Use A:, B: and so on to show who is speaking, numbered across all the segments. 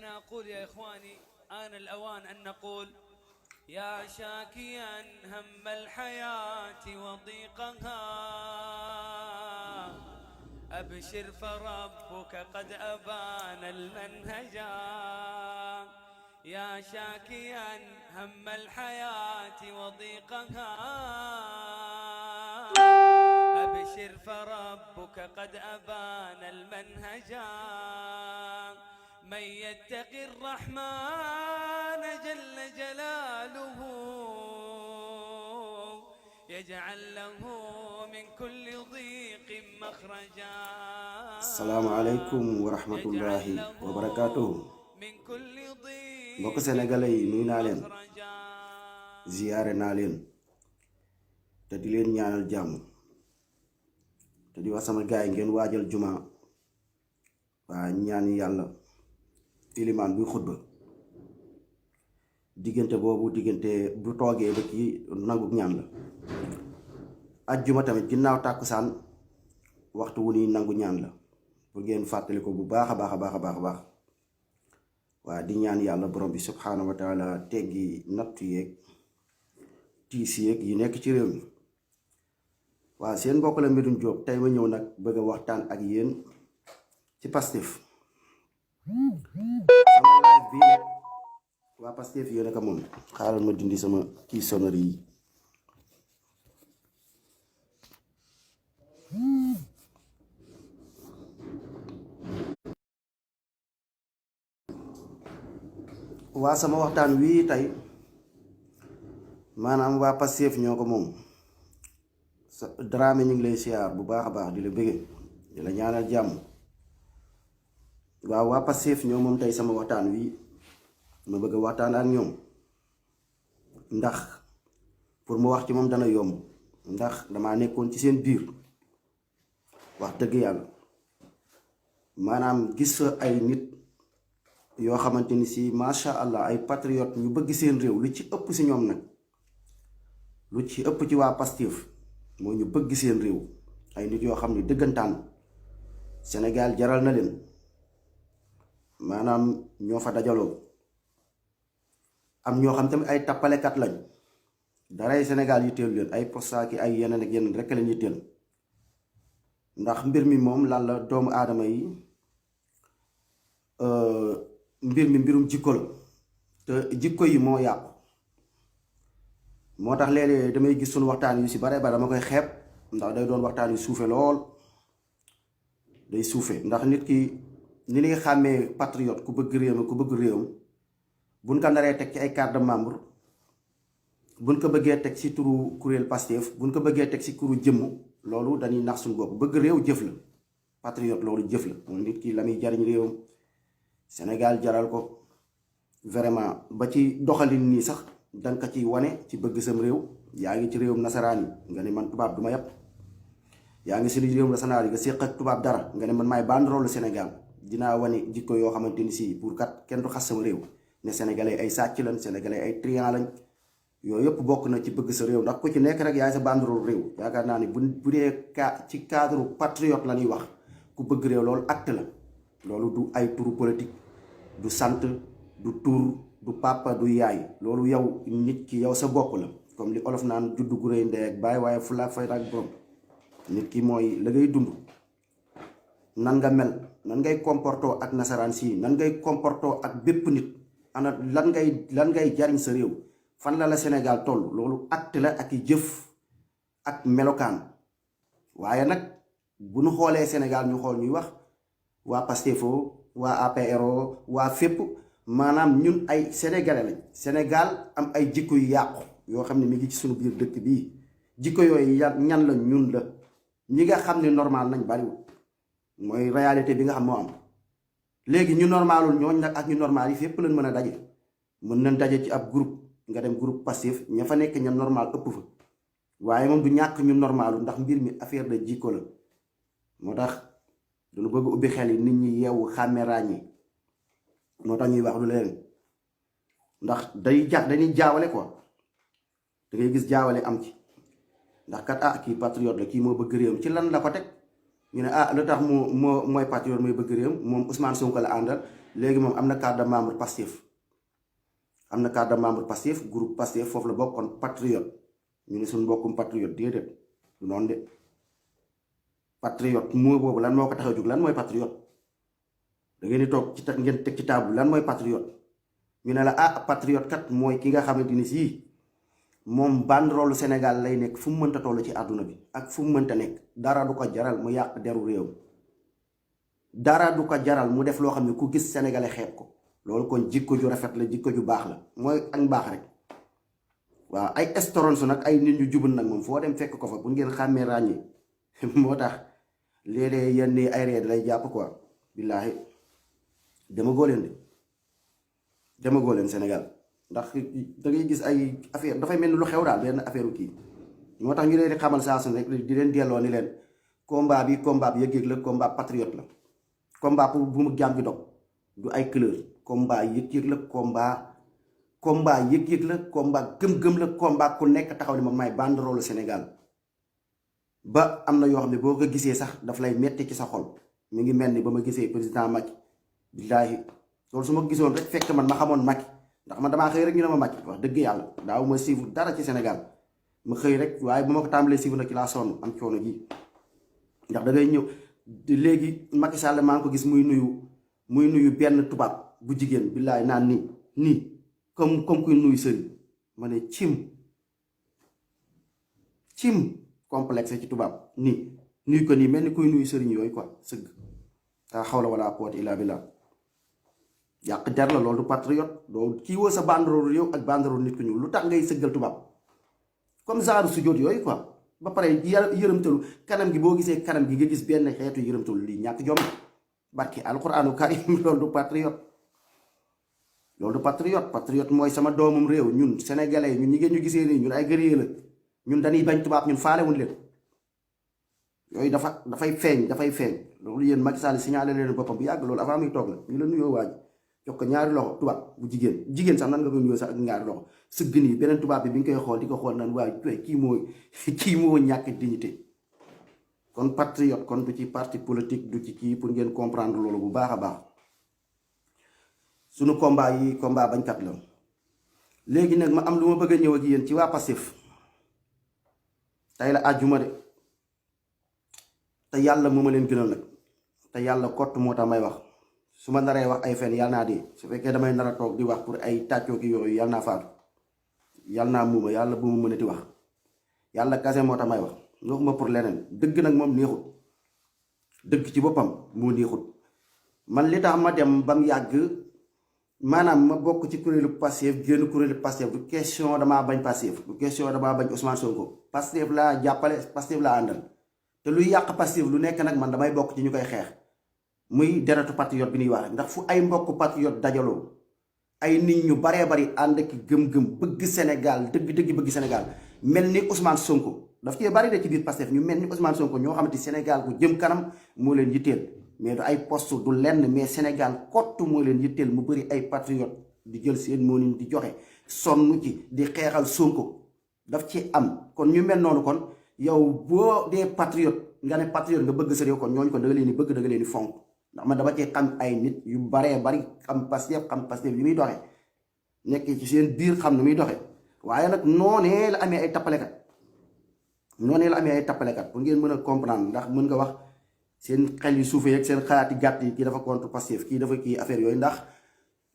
A: أنا أقول يا إخواني آن الأوان أن نقول يا شاكيا هم الحياة وضيقها أبشر فربك قد أبان المنهجا. يا شاكيا هم الحياة وضيقها أبشر فربك قد أبان المنهجا. من يتقي الرحمن جل جلاله يجعل له من كل ضيق مخرجا.
B: السلام عليكم ورحمة الله وبركاته.
A: من كل ضيق
B: mbokk sénégalais yi nuyu naa leen ziyaare naa leen te di leen ñaanal jàmm te di wax sama gaay ngeen waajal juma waa ñaan yàlla ilimaan buy xutba diggante boobu diggante bu toogee ba ci nangu ñaan la. ajjuma tamit ginnaaw tàkkusaan waxtu wu ni nangu ñaan la pour ngeen fàttali ko bu baax a baax waa di ñaan yàlla borom bi subhanahu wa taala teggi nattu yeeg tiis yeeg yi nekk ci réew mi. waa seen mbokk la Medoune Diop tey ma ñëw nag bëgg a waxtaan ak yéen ci Pastef. sama live bii nag waa Pastef yéen a ko moom xaaral ma dindi sama kii sonnerie yi. waa sama waxtaan wii tey maanaam waa Pastef ñoo ko moom. Dramé ñu ngi lay siyaar bu baax a baax di la bëgge di la ñaanal jàmm. waaw waa Pastef ñoo moom tey sama waxtaan wii ma bëgg a waxtaan ak ñoom ndax pour mu wax ci moom dana yomb ndax damaa nekkoon ci seen biir wax dëgg yàlla maanaam gis fa ay nit yoo xamante ni si macha allah ay patriote ñu bëgg seen réew lu ci ëpp si ñoom nag lu ci ëpp ci waa Pastef moo ñu bëgg seen réew ay nit yoo xam ne dëggantaan Sénégal jaral na leen maanaam ñoo fa dajaloo. am ñoo xam tamit ay tappalekat lañ daray Sénégal yitteel leen ay postaaki ay yeneen ak yeneen rekk leen yitteel ndax mbir mi moom lan la doomu aadama yi mbir mi mbirum jikko la te jikko yi moo yàqu. moo tax léeg-léeg damay gis suñu waxtaan yu si bare dama koy xeeb ndax day doon waxtaan yu suufe lool day suufe ndax nit ki ni ñuy xàmmee patriote ku bëgg réewam ku bëgg réewam buñ ko naree teg ci ay carte de membre buñ ko bëggee teg ci turu kuréel Pastef buñ ko bëggee teg ci turu jëmm loolu dañuy nax suñu bopp. bëgg réew jëf la patriote loolu jëf la mooy nit ki la muy jariñ réewam Sénégal jaral ko vraiment ba ci doxalin nii sax danga ko ci wane ci bëgg sam réew. yaa ngi ci réewum nasaraan yi nga ne man tubaab du ma yàpp yaa ngi si réewum nasaraan yi nga séq ak tubaab dara nga ne man maay banderole Sénégal dinaa wane jikko yoo xamante ni si pour kat kenn du xas sama réew ne sénégalais ay sàcc lañ sénégalais ay trian lañ. yooyu yëpp bokk na ci bëgg sa réew ndax ku ci nekk rek yaay sa banderole réew. yaakaar naa ne bu dee ci cadre patriote la ñuy wax ku bëgg réew loolu acte la loolu du ay turu politique du sant du tur du papa du yaay loolu yow nit ki yow sa bopp la. comme li olof naan juddu gu rëy ndey ak baay waaye fulla ak fayda ak borom nit ki mooy la ngay dund nan nga mel nan ngay comportoo ak nasaraan si nan ngay comportoo ak bépp nit ana lan ngay jariñ sa réew fan la Sénégal toll loolu acte la ak i jëf ak melokaan. waaye nag bu ñu xoolee Sénégal ñu xool ñuy wax waa Pastefo waa APRO waa fépp maanaam ñun ay sénégalais lañ. Sénégal am ay jikko yu yàqu yoo xam ne mi ngi ci suñu biir dëkk bii jikko yooyu ñan la ñun la ñi nga xam ne normal nañ bariwul mooy réalité bi nga xam moo am. léegi ñu normalul ñooñ nag ak ñu normal yi fépp lañ mën a daje mën nañ daje ci ab groupe nga dem groupe Pastef ña fa nekk ña normal ëpp fa waaye moom du ñàkk ñu normalul ndax mbir mi affaire de jikko la. moo tax duñu bëgg ubbi xel yi nit ñi yeewu xàmme ràññi moo tax ñuy wax lu leen ndax dañuy jaawale quoi. da ngay gis jaawale am ci ndax kat kii patriote la kii moo bëgg réewam ci lan la ko teg ñu ne lu tax mooy patriote mooy bëgg réewam moom Ousmane Sonko la àndal léegi moom am na carte de membre Pastef am na carte de membre Pastef groupe Pastef foofu la bokkoon patriote ñu ne suñu mbokkum patriote déedéet du noonu de patriote moo boobu lan moo ko tax a jóg lan mooy patriote da ngeen di toog ci ngeen teg ci table lan mooy patriote ñu ne la ah patriote kat mooy ki nga xamante ni sii moom banderolu Sénégal lay nekk fu mu mënta toll ci àdduna bi ak fu mu mënta nekk dara du ko jaral mu yàq deru réew dara du ko jaral mu def loo xam ne ku gis sénégalais xeeb ko loolu kon jikko ju rafet la jikko ju baax la mooy ak baax rek waaw ay estorons nag ay nit ñu jubul nag moom foo dem fekk ko fa bu ngeen xàmmee ràññee moo tax léeg-léeg yenn ay ree lay jàpp quoi billaahi demagoo leen Sénégal ndax da ngay gis ay affaire dafay mel ni lu xew daal benn affaire kii moo tax ñu leen di xamal saa su rek di leen delloo ni leen combat bi yëg-yëg la combat patriote la combat pour bu mu jàmm bi dog du ay couleur combat yëg-yëg la combat yëg-yëg la combat gëm-gëm la combat ku nekk taxaw ni man maay banderolu Sénégal ba am na yoo xam ne boo ko gisee sax daf lay metti ci sa xol mu ngi mel ni ba ma gisee président Macky billaahi loolu su ma gisoon rek fekk man ma xamoon Macky ndax man damaa xëy rek ñu ne ma Macky wax dëgg yàlla daaw ma suivre dara ci Sénégal ma xëy rek waaye bu ma ko tàmbalee suivre nag ci laa sonn am coono ji ndax da ngay ñëw léegi Macky Sall maa ngi ko gis muy nuyu benn tubaab bu jigéen billaahi naan nii comme kuy nuyu sëriñ ma ne cim complexe ci tubaab nii nuyu ko nii mel ni kuy nuyu sëriñ yooyu quoi sëgg taa xawla wala quwwata illa billah yàq der la loolu du patriote doo kii woo sa banderolu yow ak banderolu nit ku ñuul lu tax ngay sëggal tubaab comme genre sujjóot yooyu quoi ba pare yërëmtalu kanam gi boo gisee kanam gi nga gis benn xeetu yërëmtalu lii ñàkk jom barki alquranu karim loolu du patriote patriote mooy sama doomum réew ñun sénégalais ñun ñi ngeen ñu gisee nii ñun ay guerrier la ñun dañuy bañ tubaab ñun faalewuñ leen yooyu dafay feeñ loolu yéen Macky Sall signalé leen boppam bu yàgg loolu avant muy toog la ñu la nuyoo waaj jox ko ñaari loxo tubaab bu jigéen sax nan nga koy nuyoo sax ak ñaari loxo sëgg nii beneen tubaab bi nga koy xool di ko xool nan waaye kii moo ñàkk dignité kon patriote kon du ci parti politique du ci kii pour ngeen comprendre loolu bu baax a baax sunu combat yi combat bañkat la léegi nag ma am lu ma bëgg a ñëw ak yéen ci waa Pastef tey la àjjuma de te yàlla moo ma leen gënal nag te yàlla kott moo tax may wax su ma naree wax ay fen yàlla naa dee su fekkee damay nar a toog di wax pour ay tàccoo ki yooyu yàlla naa faatu yàlla naa muuma yàlla bu mu mënati wax yàlla kase moo tax may wax waxuma pour leneen dëgg nag moom neexut dëgg ci boppam moo neexut man li tax ma dem ba mu yàgg maanaam ma bokk ci kuréelu Pastef génn kuréelu Pastef du question damaa bañ Pastef du question damaa bañ Ousmane Sonko Pastef laa jàppale Pastef laa àndal te luy yàq Pastef lu nekk nag man damay bokk ci ñu koy xeex muy deretu patriote bi ñuy wax ndax fu ay mbokk patriote dajaloo ay nit ñu baree bari ànd ak gëm-gëm bëgg Sénégal dëgg-dëgg bëgg Sénégal mel ni Ousmane Sonko daf cee bari de ci biir Pastef ñu mel ni Ousmane Sonko ñoo xamante Sénégal ku jëm kanam moo leen yitteel mais du ay poste du lenn mais Sénégal kottu moo leen yitteel mu bëri ay patriote di jël seen moo di joxe sonn ci di xeexal Sonko daf ci am kon ñu mel noonu kon yow boo dee patriote nga ne patriote nga bëgg sa réew kon ñooñu kon da nga leen di bëgg da nga leen di fonk ndax man dama cee xam ay nit yu baree bari xam Pastef yi muy doxee nekk ci seen biir xam ne muy doxee waaye nag noonee la amee ay tappalekat pour ngeen mën a comprendre ndax mën nga wax seen xel yu suufee ak seen xalaat yi gàtt yi kii dafa contre Pastef kii dafa kii affaire yooyu ndax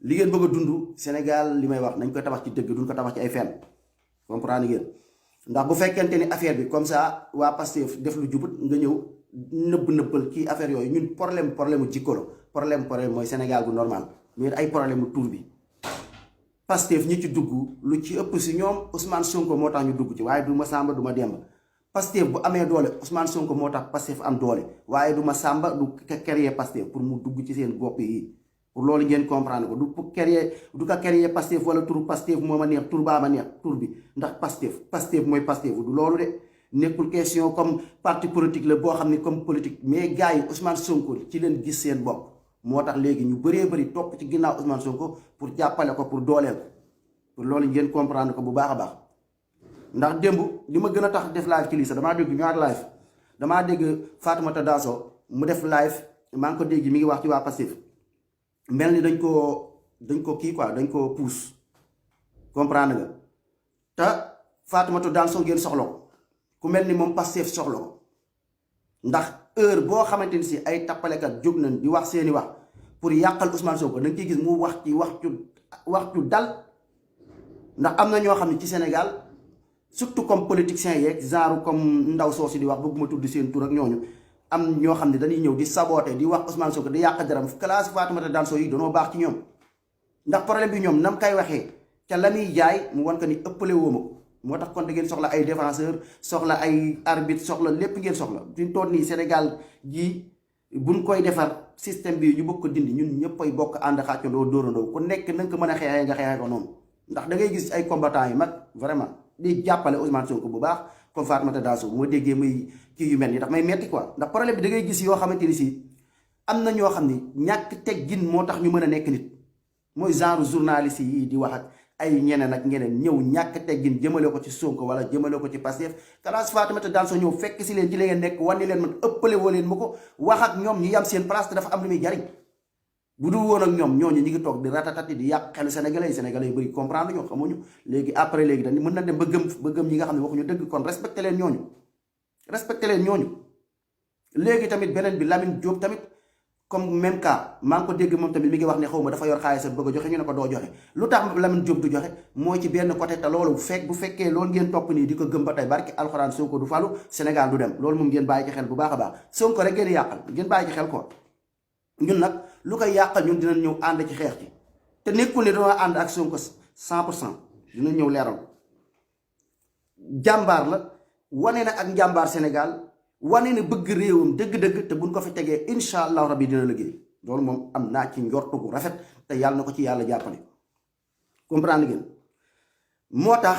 B: li ngeen bëgg a dund Sénégal li may wax nañ koy tabax ci dëgg duñ ko tabax ci ay fenn comprendre ngeen ndax bu fekkente ni affaire bi comme ça waa Pastef def lu jubut nga ñëw nëbbal kii affaire yooyu ñun problème mu jikko la problème mooy Sénégal bu normal mais ay problème mu tur bi Pastef ñi ci dugg lu ci ëpp si ñoom Ousmane Sonko moo tax ñu dugg ci waaye du ma Samba du ma Demba Pastef bu amee doole Ousmane Sonko moo tax Pastef am doole waaye du ma Samba du créer Pastef pour mu dugg ci seen bopp yi pour loolu ngeen comprendre ko du pour créer Pastef wala turu Pastef moo ma neex tur baa ma neex tur bi ndax Pastef mooy Pastef du loolu de nekkul question comme parti politique la boo xam ne comme politique mais gars yi Ousmane Sonko ci leen gis seen bopp moo tax léegi ñu bëree bëri topp ci ginnaaw Ousmane Sonko pour jàppale ko pour dooleel ko pour loolu ngeen comprendre ko bu baax a baax ndax démb li ma gën a tax def live ci lii sax damaa dégg ñaar live damaa dégg Fatoumata Danso mu def live maa ngi ko dégg mi ngi wax ci waa Pastef mel ni dañ ko kii quoi dañ ko pousse comprendre nga te Fatoumata Danso ngeen soxla ko ku mel ni moom Pastef soxla ko ndax heure boo xamante ni si ay tappalekat jóg nañ di wax seeni wax pour yàqal Ousmane Sonko da nga ciy gis mu wax ci wax cu dal ndax am na ñoo xam ne ci Sénégal surtout comme politiciens yeeg genre comme ndaw soosi di wax bëgguma tudd seen tur ak ñooñu am ñoo xam ne dañuy ñëw di saboter di wax Ousmane Sonko di yàq daram classe Fatoumata Danso yi danoo baax ci ñoom ndax problème bi ñoom nam kay waxee ca la muy jaay mu wan ko ni ëppale wooma ko moo tax kon da ngeen soxla ay défenseur soxla ay arbitre soxla lépp ngeen soxla fi mu toll nii Sénégal gii buñ koy defar système bi ñu bëgg ko dindi ñun ñëpp ay bokk ànd xàccandoo dóorandoo ku nekk na nga ko mën a xeexee nga xeexee ko noonu ndax da ngay gis ay combattants yu mag vraiment di jàppale Ousmane Sonko bu baax comme Fatoumata Danso moo déggee muy kii yu mel nii ndax may metti quoi ndax problème bi da ngay gis yoo xamante ni si am na ñoo xam ni ñàkk teggin moo tax ñu mën a nekk nit mooy genre journaliste yi di wax ak ay ñeneen ak ñeneen ñëw ñàkk teggin jëmale ko ci Sonko wala jëmale ko ci Pastef classe Fatoumata Danso ñëw fekk si leen ci la ngeen nekk wane leen man ëppale woo leen ma ko wax ak ñoom ñu yam seen place te dafa am lu muy jariñ bu dul woon ak ñoom ñooñu ñi ngi toog di ratatati di yàq xelu sénégalais yi bëri comprendre ñoo xamuñu léegi après léegi dañ mën na dem ba gëm ñi nga xam ne waxuñu dëgg kon respecté leen ñooñu léegi tamit beneen bi Lamine Diop tamit comme même cas maa ngi ko dégg moom tamit mi ngi wax ne xaw ma dafa yor xaalisam bëgg a joxe ñu ne ko doo joxe lu tax Lamine Diop du joxe mooy ci benn côté te loolu bu fekkee loolu ngeen topp nii di ko gëm ba tey barki alxuraan Sonko du falu Sénégal du dem loolu moom ngeen bàyyi ci xel bu baax a baax Sonko rek ngeen yàqal ngeen bàyyi ci xel ko ñun nag lu koy yàqal ñun dinañ ñëw ànd ci xeex ci te nekkul ne dañoo ànd ak Sonko 100% dinañ ñëw leeral jàmbaar la wane na ak njàmbaar Sénégal wane na bëgg réewam dëgg-dëgg te buñ ko fi tegee incha allahu rabbi dina liggéey loolu moom am naa ci njortu gu rafet te yàlla na ko ci yàlla jàppale comprendre ngeen moo tax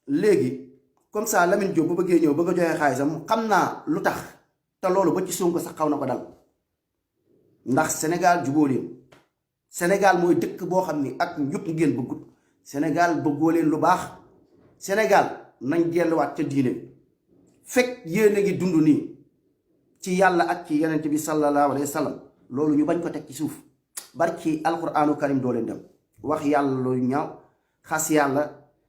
B: léegi comme ça Lamine Diop bu bëggee ñëw bëgg a joxe xaalisam xam naa lu tax te loolu ba ci Sonko sax xaw na ko dal ndax Sénégal jubóo leen Sénégal mooy dëkk boo xam ni ak njub ngeen bëggut Sénégal bëggoo leen lu baax Sénégal nañ delluwaat ca diine fekk yéen a ngi dund nii ci yàlla ak ci yonent bi sallallahu alayhi wa sallam loolu ñu bañ ko teg ci suuf barki alquranu karim doo leen dem wax yàlla lu ñaaw xas yàlla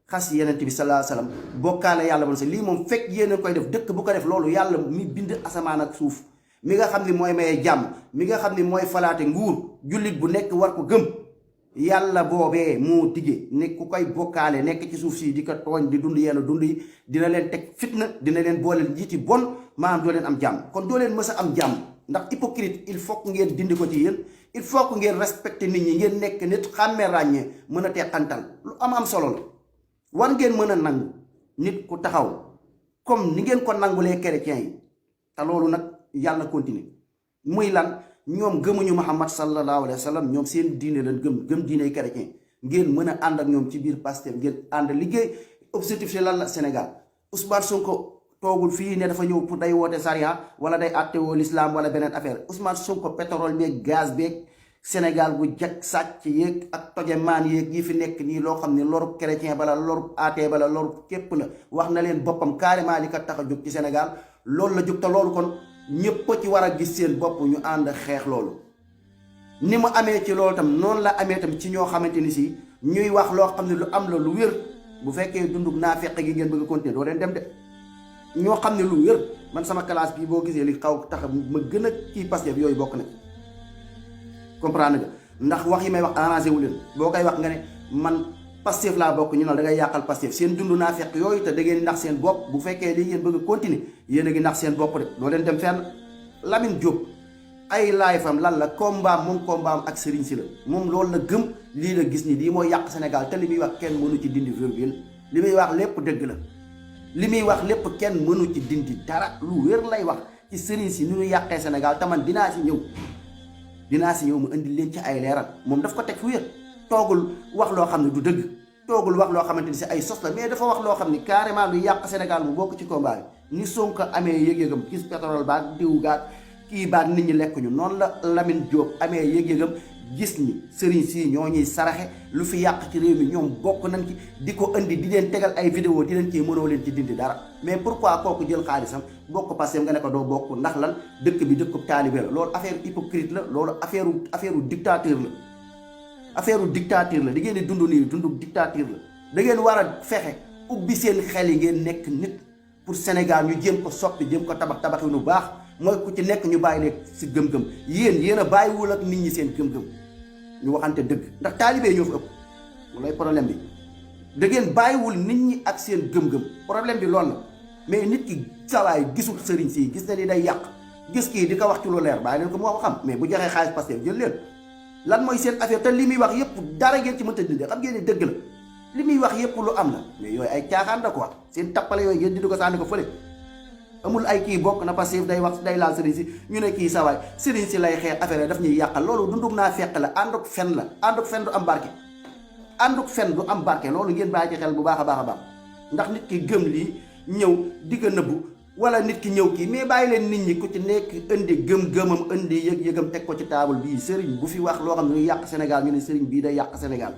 B: xas yonent bi sallallahu alayhi wa sallam bokkaale yàlla man sa lii moom fekk yéen a koy def dëkk bu ko def loolu yàlla mi bind asamaan ak suuf mi nga xam ni mooy maye jàmm mi nga xam ni mooy falaate nguur jullit bu nekk war ko gëm yàlla boobee moo dige ne ku koy bokkaale nekk ci suuf si di ko tooñ di dund yenn dund yi dina leen teg fitna dina leen booleel njiiti bon maanaam doo leen am jàmm kon doo leen mës a am jàmm ndax hypocrite il faut que ngeen dindi ko ci yéen il faut que ngeen respecté nit ñi ngeen nekk nit xàmmee ràññee mën a teqantal lu am solo la war ngeen mën a nangu nit ku taxaw comme ni ngeen ko nangulee chrétiens yi te loolu nag yàlla continue muy lan ñoom gëmuñu Muhammad sallallahu alayhi wa sallam ñoom seen diine lañ gëm diiney chrétien ngeen mën a ànd ak ñoom ci biir Pastef ngeen ànd liggéey objectif ci lan la Sénégal Ousmane Sonko toogul fii ne dafa ñëw pour day woote charia wala day àttewoo l'islam wala beneen affaire Ousmane Sonko pétrole beeg gaz beeg Sénégal gu jag sàcc yeeg ak toje maan yeeg yi fi nekk nii loo xam ne loru chrétien bala loru athée bala loru képp la wax na leen boppam carrément li ko tax a jóg ci Sénégal loolu la jóg te loolu kon ñëpp ci war a gis seen bopp ñu ànd xeex loolu ni mu amee ci loolu tam noonu la amee tam ci ñoo xamante ni si ñuy wax loo xam ne lu am la lu wér bu fekkee dundug naa feqe gi ngeen bëgg a continuer doo leen dem de ñoo xam ne lu wér man sama classe bi boo gisee li xaw tax ma gën a kii Pastef yooyu bokk na comprendre nga ndax wax yi may wax arrangé wu leen boo koy wax nga ne man Pastef laa bokk ñu ne da ngay yàqal Pastef seen dund naa fekk yooyu te da ngeen nax seen bopp bu fekkee lii ngeen bëgg a continuer yéen a ngi nax seen bopp de doo leen dem fenn Lamine Diop ay laay fam lan la combat moom combat am ak Serigne si la moom loolu la gëm lii la gis ni lii mooy yàq Sénégal te li muy wax kenn mënu ci dindi virgule li muy wax lépp dëgg la li muy wax lépp kenn mënu ci dindi dara lu wér lay wax ci Serigne si ni ñu yàqee Sénégal te man dinaa si ñëw mu indi leen ci ay leeral moom daf ko teg fu wér toogul wax loo xam ne du dëgg toogul wax loo xamante ni si ay sos la mais dafa wax loo xam ni carrément lu yàq Sénégal mu bokk ci combat bi ni Sonko amee yëg-yëgam gis pétrole baag diw gaag kii baag nit ñi lekkuñu noonu la Lamine Diop amee yëg-yëgam gis ni sëriñ si ñoo ñuy saraxe lu fi yàq ci réew mi ñoom bokk nañ ci di ko indi di leen tegal ay vidéo di leen ci mënoo leen ci dindi dara mais pourquoi kooku jël xaalisam bokk Pastef nga ne ko doo bokk ndax lan dëkk bi dëkkub taalibe la loolu affaire hypocrite la loolu affaire dictature la affaire dictature la di ngeen di dund nii dundu dictature la da ngeen war a fexe ubbi seen xel yi ngeen nekk nit pour Sénégal ñu jéem ko soppi jéem ko tabax yu baax mooy ku ci nekk ñu bàyyi leen si gëm-gëm yéen a bàyyiwul ak nit ñi seen gëm-gëm ñu waxante dëgg ndax taalibe ñoo fa ëpp loolay problème bi da ngeen bàyyiwul nit ñi ak seen gëm-gëm problème bi loolu la mais nit ki sawaay gisul sëriñ si gis na ni day yàq gis kii di ko wax ci lu leer bàyyi leen ko moo ko xam mais bu joxee xaalis Pastef jël leen lan mooy seen affaire te li muy wax yëpp dara ngeen ci mënta dindi xam ngeen ni dëgg la li muy wax yëpp lu am la mais yooyu ay caaxaan la quoi seen tappale yooyu ngeen di ko sànni ko fële amul ay kii bokk na Pastef day wax day laal sëriñ si ñu ne kii sawaay sëriñ si lay xeex affaire daf ñuy yàqal loolu dundum naa fekk la ànduk fen la ànduk fen du am barke ànduk fen du am barke loolu ngeen bàyyi ci xel bu baax a baax a baax ndax nit ki gëm lii ñëw di ko nëbbu wala nit ki ñëw kii mais bàyyi leen nit ñi ku ci nekk indi gëm-gëmam indi yëg-yëgam teg ko ci taabal bii sëriñ bu fi wax loo xam ne ñu yàq Sénégal ñu ne sëriñ bii day yàq Sénégal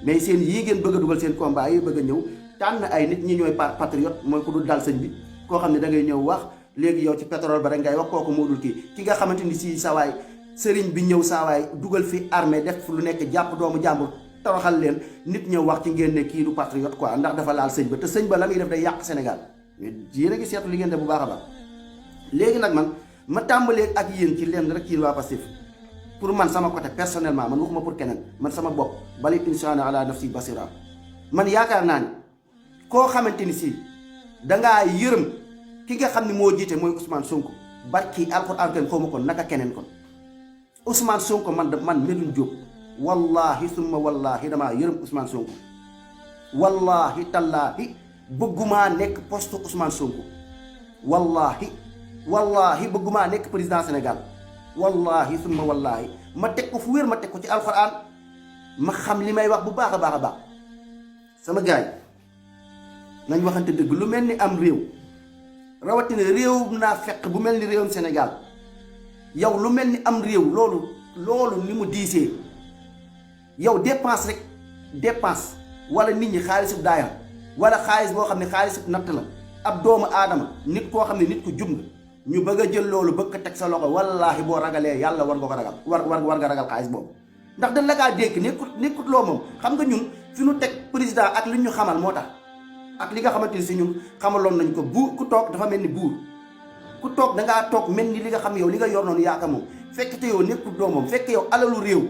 B: mais seen yii ngeen bëgg a dugal seen combat yi bëgg a ñëw tànn ay nit ñi ñooy patriote mooy ku dul dal sëñ bi koo xam ne da ngay ñëw wax léegi yow ci pétrole ba rek ngay wax kooku moo dul kii ki nga xamante ni si sawaay sëriñ bi ñëw sawaay dugal fi armée def lu nekk jàpp doomu jàmbur toroxal leen nit ñëw wax ci ngeen ne kii du patriote quoi ndax dafa laal sëñ ba te sëñ ba la muy def day yàq Sénégal mais yéen a ngi seetlu li ngeen def bu baax a baax léegi nag man ma tàmbalee ak yéen ci lenn rek ci waa Pastef pour man sama côté personnellement man waxuma pour keneen man sama bopp bali insana ala nafsi basira man yaakaar naa ni koo xamante ni si dangaa yërëm ki nga xam ne moo jiite mooy Ousmane Sonko barki alxuraan kan xaw ma ko naka keneen kon Ousmane Sonko man Medoune Diop wallahi summa wallahi damaa yërëm Ousmane Sonko wallahi tallaahi bëggumaa nekk poste Ousmane Sonko wallahi bëggumaa nekk président Sénégal wallahi summa wallahi ma teg ko fu wér ma teg ko ci alxuraan ma xam li may wax bu baax a baax a baax sama gaay nañ waxante dëgg lu mel ni am réew rawatina réew naa fekk bu mel ni réewum Sénégal yow lu mel ni am réew loolu ni mu diisee yow dépense wala nit ñi xaalisu daayam wala xaalis boo xam ne xaalisu natt la ab doomu aadama nit koo xam ne nit ku jub nga ñu bëgg a jël loolu bëgg ko teg sa loxo wallaahi boo ragalee yàlla war nga ko ragal war nga ragal xaalis boobu ndax dañ la kaa dékk nekkut loo moom xam nga ñun fi ñu teg président ak li ñu xamal moo tax ak li nga xamante ni si ñun xamaloon nañ ko ku toog dafa mel ni buur ku toog dangaa toog mel ni li nga xam yow li nga yor noonu yaaka moom fekk te yow nekkut doo moom fekk yow alalu réew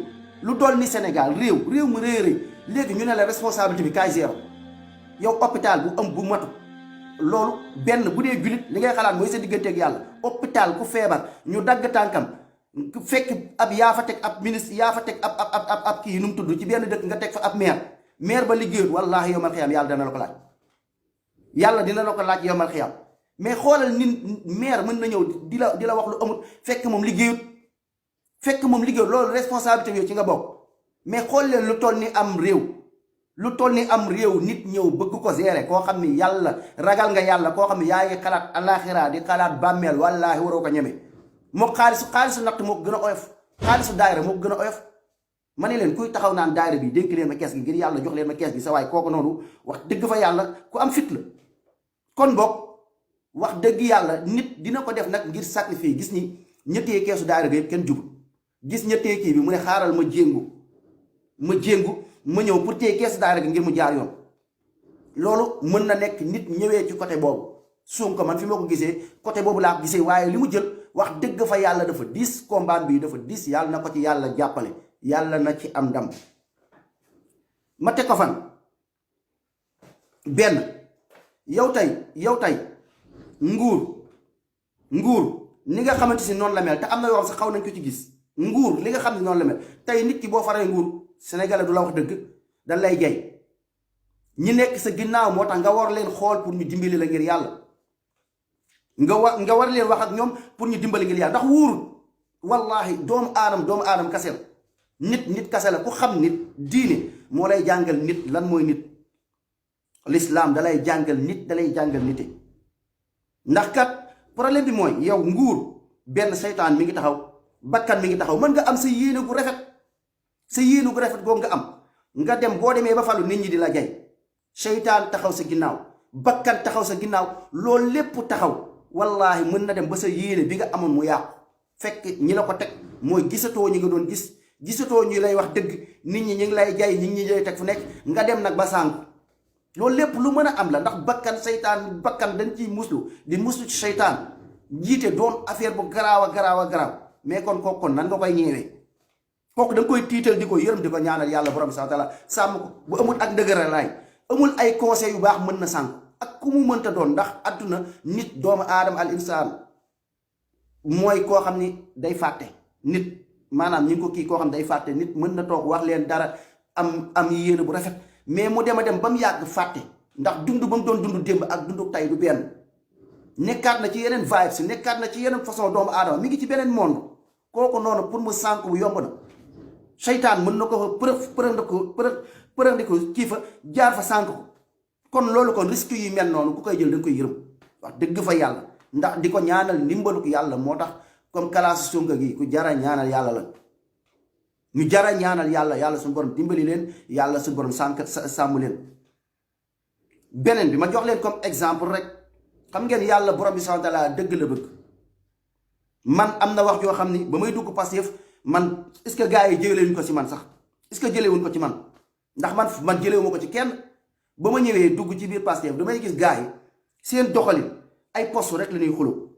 B: lu dool ni Sénégal réew mu réeré léegi ñu ne la responsabilité bi kaay zéro yow hôpital bu am bu matu loolu benn bu dee julit li ngay xalaat mooy sa digganteeg yàlla hôpital ku feebar ñu dagg tànkam fekk ab yaa fa teg ab ministre yaa fa teg ab kii nu mu tudd ci benn dëkk nga teg fa ab maire ba liggéeyut wallaahi yow mal xiyaam yàlla dana la ko laaj yàlla dina la ko laaj yow mal xiyaam mais xoolal nit maire mën na ñëw di la wax lu amut fekk moom liggéeyut loolu responsabilité bi yow ci nga bokk mais xool leen lu toll ni am réew nit ñëw bëgg ko gérer koo xam ni yàlla ragal nga yàlla koo xam ni yaa ngi xalaat alaxira di xalaat bàmmeel wallaahi waroo ko ñeme moo xaalisu natt moo ko gën a oyof xaalisu daayira moo ko gën a oyof ma ne leen kuy taxaw naan daayira bi dénk leen ma kees gi ngir yàlla jox leen ma kees gi sa waay kooku noonu wax dëgg fa yàlla ku am fit la kon boog wax dëgg yàlla nit dina ko def nag ngir sacrifice gis ni ñettee keesu daayira ga yëpp kenn jubul gis ñettee kii bi mu ne xaaral ma jéngu ma ñëw pour téye keesu daayira gi ngir mu jaar yoon loolu mën na nekk nit ñëwee ci côté boobu Sonko man fi ma ko gisee côté boobu laa ko gisee waaye li mu jël wax dëgg fa yàlla dafa diis combat bi dafa diis yàlla na ko ci yàlla jàppale yàlla na ci am ndam ma teg ko fan benn yow tey nguur ni nga xamante si noonu la mel te am na yoo xam sax xaw nañ ko ci gis nguur li nga xam ne noonu la mel tey nit ki boo faree nguur Sénégalais du la wax dëgg dañ lay jay ñi nekk sa ginnaaw moo tax nga war leen xool pour ñu dimbali la ngir yàlla nga war leen wax ak ñoom pour ñu dimbali ngir yàlla ndax wóorul wallahi doomu aadam kase la nit kase la ku xam nit diine moo lay jàngal nit lan mooy nit l'islam dalay jàngal nite ndax kat problème bi mooy yow nguur benn seytaan mi ngi taxaw bakkan mi ngi taxaw mën nga am sa yéene gu rafet sa yéenu gu rafet googu nga am nga dem boo demee ba falu nit ñi di la jay seytaan taxaw sa ginnaaw bakkan taxaw sa ginnaaw loolu lépp taxaw wallahi mën na dem ba sa yéene bi nga amoon mu yàqu fekk ñi la ko teg mooy gisatoo ñi nga doon gis gisatoo ñu lay wax dëgg nit ñi ñu ngi lay jay nit ñi lay teg fu nekk nga dem nag ba sànku loolu lépp lu mën a am la ndax bakkan seytaan bakkan dañ ciy muslu di muslu ci seytaan jiite doon affaire bu garaaw a garaaw a garaaw mais kon kooku kon nan nga koy ñeewee kooku da nga koy tiital di ko yërëm di ko ñaanal yàlla borom subhaanahu wa taala sàmm ko bu amul ak ndëgëra laay amul ay conseil yu baax mën na sànk ak ku mu mënta doon ndax àdduna nit doomu aadama al insaan mooy koo xam ni day fàtte nit maanaam ñi ngi ko kii koo xam day fàtte nit mën na toog wax leen dara am yéene bu rafet mais mu dem a dem ba mu yàgg fàtte ndax dund ba mu doon dund démb ak dundu tay du benn nekkaat na ci yeneen vibes nekkaat na ci yeneen façon doomu aadama mi ngi ci beneen monde kooku noonu pour mu sànk bu yomb na seytaan mën na ko përëndi ko kii fa jaar fa sànk ko kon loolu kon risque yu mel noonu ku koy jël da nga koy yërëm wax dëgg fa yàlla ndax di ko ñaanal ndimbalu ko yàlla moo tax comme kalaasu Sonko gi ku jara ñaanal yàlla la ñu jara ñaanal yàlla suñu borom dimbali leen yàlla suñu borom sàmm leen beneen bi ma jox leen comme exemple rek xam ngeen yàlla borom bi subhaanahu wa taala dëgg la bëgg man am na wax joo xam ni ba may dugg Pastef man est-ce que gars yi jëlewuñ ko ci man sax est-ce que jëlewuñ ko ci man ndax man jëlewuma ko ci kenn ba ma ñëwee dugg ci biir Pastef damay gis gars yi seen doxalin ay poste rek la ñuy xuloo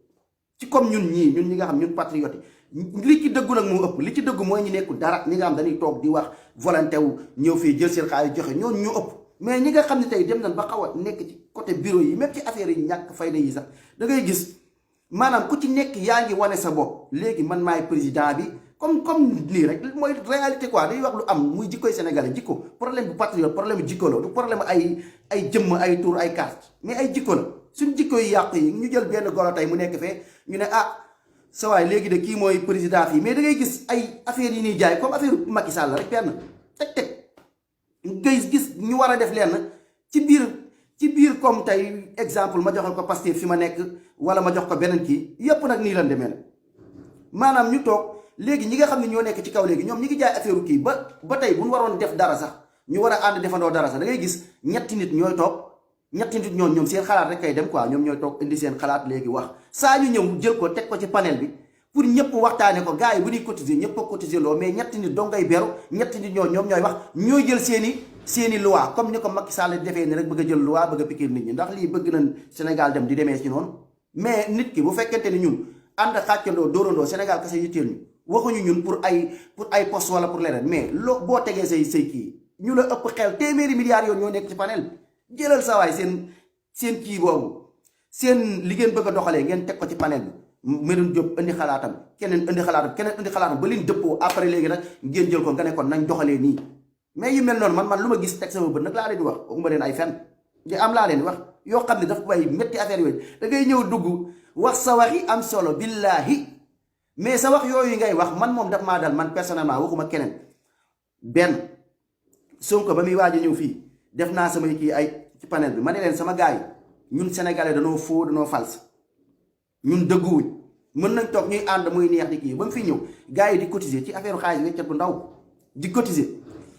B: ci comme ñun ñi nga xam ñun patriote li ci dëggu nag moo ëpp li ci dëggu mooy ñu nekku dara ñi nga xam dañuy toog di wax volonté wu ñëw fii jël seen xaalis joxe ñooñu ñu ëpp mais ñi nga xam ne tey dem nañ ba xaw a nekk ci côté bureau yi même ci affaire yi ñàkk fayda yi sax da ngay gis maanaam ku ci nekk yaa ngi wane sa bopp léegi man maay président bi comme lii rek mooy réalité quoi day wax lu am muy jikkoy sénégalais jikko problème bu patriote problème bu jikko la du problème ay jëmm ay tour ay carte mais ay jikko la suñ jikko yi yàq yi ñu jël benn golo tey mu nekk fee ñu ne sa waay léegi de kii mooy président fii mais da ngay gis ay affaires yi ñuy jaay comme affaire Macky Sall rek benn teg ngay gis ñu war a def lenn ci biir comme tey exemple ma joxal ko Pastef fi ma nekk wala ma jox ko beneen kii yépp nag nii lan demee na maanaam ñu toog léegi ñi nga xam ne ñoo nekk ci kaw léegi ñoom ñi ngi jaay affaire kii ba tey bu ñu waroon def dara sax ñu war a ànd defandoo dara sax da ngay gis ñetti nit ñooy toog ñetti nit ñoom seen xalaat rek kay dem quoi ñoom ñooy toog indi seen xalaat léegi wax saa ñu ñëw jël ko teg ko ci panel bi pour ñëpp waxtaane ko gars yi bu ñuy cotiser ñëpp a cotiser loo mais ñetti nit dong ngay beru ñetti nit ñoom ñooy wax ñooy jël seeni loi comme ni ko Macky Sall defee ni rek bëgg a jël loi bëgg a piquer nit ñi ndax lii bëgg nañ Sénégal dem di demee ci noonu mais nit ki bu fekkente ni ñun ànd xàccandoo dóorandoo Sénégal kese yitteel ñu waxuñu ñun pour ay poste wala pour leneen mais boo tegee say kii ñu la ëpp xel téeméeri milliards yoon ñoo nekk ci panel jëlal sa waay seen kii boobu seen li ngeen bëgg a doxalee ngeen teg ko ci panel bi Medoune Diop indi xalaatam keneen indi xalaatam ba liñ dëppoo après léegi nag ngeen jël ko nga ne kon nañ doxalee nii mais yu mel noonu man lu ma gis teg sama bët nag laa leen di wax waxuma leen ay fen di am laa leen di wax yoo xam ne daf koy métti affaire yooyu da ngay ñëw dugg wax sa wax yi am solo billahi mais sa wax yooyu ngay wax man moom daf maa dal man personnellement waxuma keneen benn Sonko ba muy waaj a ñëw fii def naa samay kii ay ci panel bi ma ne leen sama gars yi ñun sénégalais danoo faux danoo false ñun dëgguwuñ mën nañ toog ñuy ànd muy neex di kii ba mu fi ñëw gars yi di cotiser ci affaire xaalis weccat bu ndaw di cotiser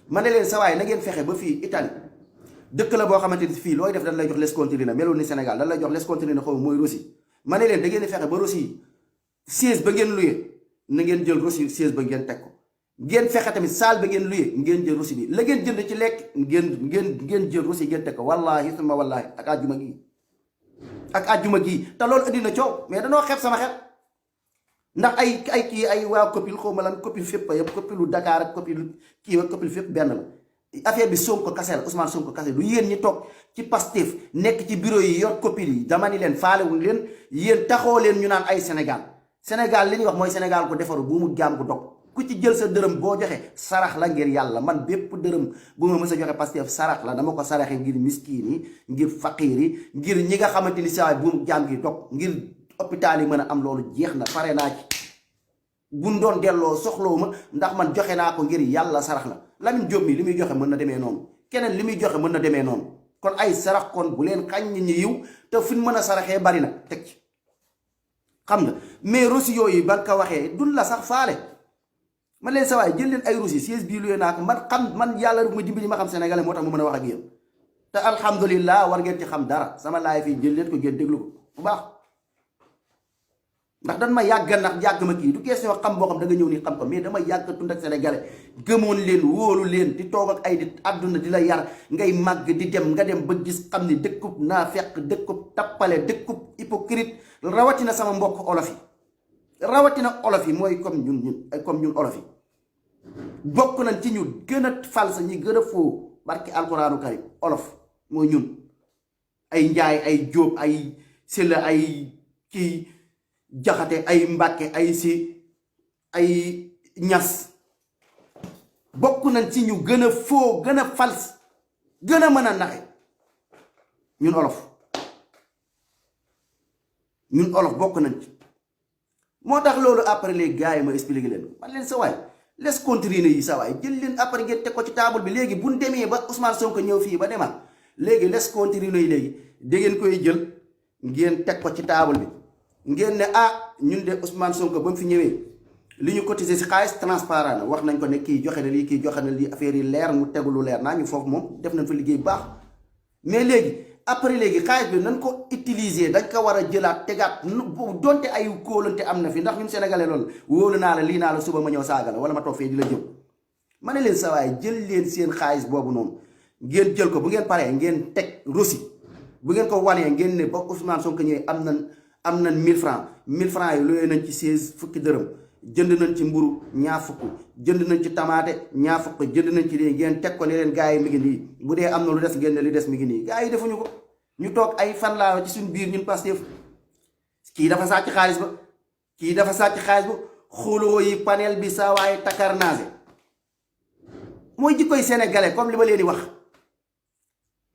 B: ma ne leen sa waay na ngeen fexe ba fii Italie dëkk la boo xamante ni fii looy def dañ lay jox l'escompte na melul ni Sénégal dañ lay jox l'escompte na xaw mooy Russie ma ne leen da ngeen di fexe ba Russie siège ba ngeen luyee na ngeen jël Russie siège ba ngeen teg ko ngeen fexe tamit salle ba ngeen luyee ngeen jël Russie bi la ngeen jënd ci lekk ngeen jël Russie ngeen teg ko wallahi suma wallahi ak àjjuma gii te loolu indi na coow mais danoo xeeb sama xel ndax ay kii ay waa copil xaw ma lan copil fépp yëpp copilu Dakar ak copil kii ak copil fépp benn la affaire bi Sonko kase la Ousmane Sonko kase lu yéen ñi toog ci Pastef nekk ci bureau yi yor copil yi dama ni leen faalewuñ leen yéen taxoo leen ñu naan ay Sénégal li ñuy wax mooy Sénégal ko defaru bu mu jaam ko dog ku ci jël sa dërëm boo joxe sarax la ngir yàlla man bépp dërëm bu ma mës a joxe Pastef sarax la dama ko saraxe ngir miskiin yi ngir faqiir yi ngir ñi nga xamante ni saa bu mu jaam gi dog ngir hôpital yi mën a am loolu jeex na pare naa ci buñ doon delloo soxloo ma ndax man joxe naa ko ngir yàlla sarax la Lamine Diop mi li muy joxe mën na demee noonu keneen li muy joxe mën na demee noonu kon ay sarax kon bu leen xañ nit ñi yiw te fuñ mën a saraxee bari na teg ci xam nga mais rosi yooyu ba nga ko waxee dun la sax faale man leen sa waay jël leen ay Russie siège bii luye naa ko man yàlla rek ma dimbali ma xam sénégalais moo tax mu mën a wax ak yéen te alhamdulillah war ngeen ci xam dara sama laay fii jël leen ko ngeen déglu ko bu baax ndax dan ma yàgg ndax yàgg ma kii du question xam boo xam da nga ñëw nii xam ko mais dama yàgg tund ak sénégalais gëmoon leen wóolu leen di toog ak ay di àdduna di la yar ngay màgg di dem nga dem ba gis xam ni dëkkub naafeq dëkkub tappale dëkkub hypocrite rawatina sama mbokk olof yi rawatina olof yi mooy comme ñun olof yi bokk nañ ci ñu gën a falsa ñi gën a foo barki alquraanu karim olof mooy ñun ay njaay ay jóob ay silla ay kii jaxate ay mbàkke ay si ay ñas bokk nañ ci ñu gën a foo gën a fals gën a mën a naxe ñun olof bokk nañ ci moo tax loolu après les gars yi ma expliqué leen man leen sa waay les contrines yi sa waay jël leen après ngeen teg ko ci table bi léegi buñ demee ba Ousmane Sonko ñëw fii ba demaat léegi les contrines yi léegi da ngeen koy jël ngeen teg ko ci table bi ngeen ne ñun de Ousmane Sonko ba mu fi ñëwee li ñu cotisé si xaalis transparent na wax nañ ko ne kii joxe na lii kii joxe na lii affaire yi leer mu tegu lu leer naa ñu foofu moom def nañ fa liggéey bu baax mais léegi après léegi xaalis bi nañ ko utiliser dañ ko war a jëlaat tegaat donte ay kóolante am na fi ndax ñun sénégalais loolu wóolu naa la lii naa la suba ma ñëw saaga la wala ma toog fee di la jëm ma ne leen sa waay jël leen seen xaalis boobu noonu ngeen jël ko bu ngeen paree ngeen teg Russie bu ngeen ko wanee ngeen ne ba Ousmane Sonko ñëwee am nañ 1000 francs yi looyee nañ ci 16 fukki dërëm jënd nañ ci mburu ñaar fukk jënd nañ ci tamaate ñaar fukk jënd nañ ci lii ngeen teg ko ne leen gars yi mi ngi nii bu dee am na lu des ngeen ne li des mi ngi nii gars yi defuñu ko ñu toog ay fan laa ci suñu biir ñun Pastef kii dafa sàcc xaalis ba xuloo yi panel bi saa waaye takarnaase mooy jikkoy sénégalais comme li ma leen di wax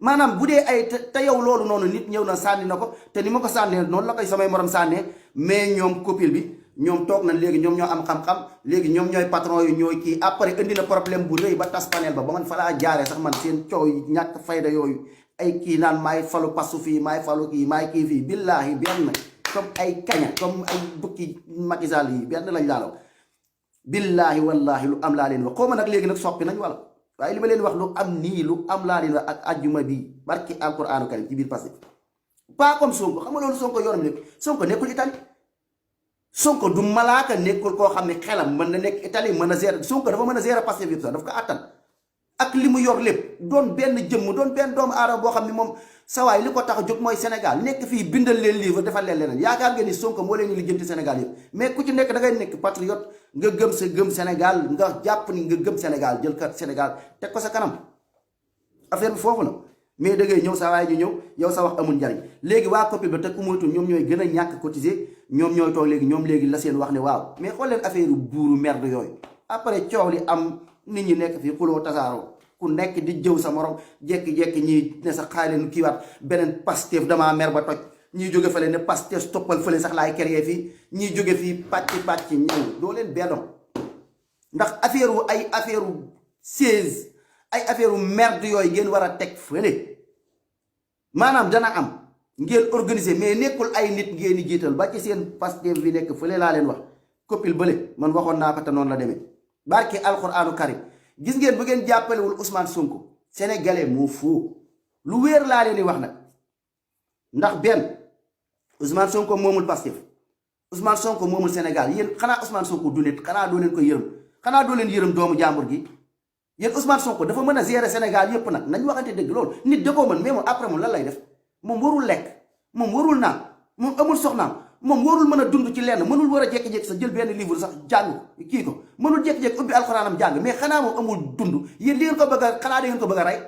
B: maanaam bu dee ay te yow loolu noonu nit ñëw na sànni na ko te ni ma ko sànnee noonu la koy samay morom sànnee mais ñoom copil bi ñoom toog nañ léegi ñoom ñoo am xam-xam léegi ñoom ñooy patron yi ñooy kii après indi na problème bu rëy ba tas panel ba man fa laa jaaree sax man seen coow yi ñàkk fayda yooyu ay kii naan maay falu pasu fii maay falu kii maay kii fii billaahi benn comme ay kaña comme ay bukki Macky Sall yi benn lañ laalaw billaahi wallaahi lu am laa leen wax xaw ma nag léegi nag soppi nañ wala waaye li ma leen wax lu am nii lu am laa leen wax ak ajjuma bii barki alquraanu karim ci biir Pastef pas comme Sonko xam nga loolu Sonko yoonam nekk Sonko nekkul Italie Sonko du malaaka nekkul koo xam ne xelam mën na nekk Italie mën a gérer Sonko dafa mën a gérer Pastef yëpp sax daf ko attan ak li mu yor lépp doon benn jëmm doon benn doomu aadama boo xam ne moom sawaay li ko tax a jóg mooy Sénégal nekk fii bindal leen livre defal leen leneen yaakaar ngeen ni Sonko moo leen di lijjanti Sénégal yëpp mais ku ci nekk da ngay nekk patriote nga gëm Sénégal nga jàpp ni nga gëm Sénégal jël kat Sénégal teg ko sa kanam affaire bi foofu la mais da ngay ñëw sa waay ñu ñëw yow sa wax amul njariñ léegi waa copie ba te ku moytu ñoom ñooy gën a ñàkk cotiser ñoom ñooy toog léegi ñoom léegi la seen wax ne waaw mais xool leen affaire buuru merde yooyu après coow li am nit ñi nekk fii xuloo tasaaroo ku nekk di jëw sa morom jekki-jekki ñii ne sa xaay leen kiiwaat beneen Pastef damaa mer ba toj ñii jóge fële ne Pastef toppal fële sax laay créé fii ñii jóge fii pàcc ñëw doo leen benno ndax affaire 16 ay affaire merde yooyu ngeen war a teg fële maanaam dana am ngeen organiser mais nekkul ay nit ngeen di jiital ba ci seen Pastef bi nekk fële laa leen wax koppil bële man waxoon naa ko te noonu la demee barke alquraanu karim gis ngeen bu ngeen jàppalewul Ousmane Sonko sénégalais moo foo lu wéer laa leen di wax nag ndax benn Ousmane Sonko moomul Pastef Ousmane Sonko moomul Sénégal yéen xanaa Ousmane Sonko du nit xanaa doo leen ko yërëm xanaa doo leen yërëm doomu jàmbur gi yéen Ousmane Sonko dafa mën a gérer Sénégal yépp nag nañ waxante dëgg loolu nit da koo mën mais moom après moom lan lay def moom warul lekk moom warul naan moom amul soxnaam moom warul mën a dund ci lenn mënul war a jékki-jékki sa jël benn livre sax jàng kii ko mënul jékki-jékki ubbi alxuraanam jàng mais xanaa moom amul dund yéen li ngeen ko bëgg a xanaa da ngeen ko bëgg a rey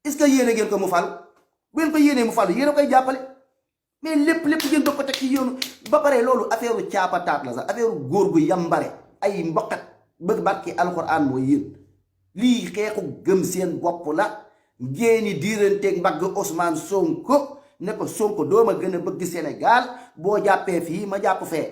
B: est-ce que yéene ngeen ko mu fal bu ngeen ko yéenee mu fal yéen a koy jàppale mais lépp ngeen bëgg ko teg ci yoonu ba pare loolu affaire u caapataat la sax affaire u góor gu yambare ay mboqat bëgg barki alxuraan mooy yéen lii xeexu gëm seen bopp la ngéeni diiranteeg mbagg Ousmane Sonko ne ko Sonko doo ma gën a bëgg Sénégal boo jàppee fii ma jàpp fee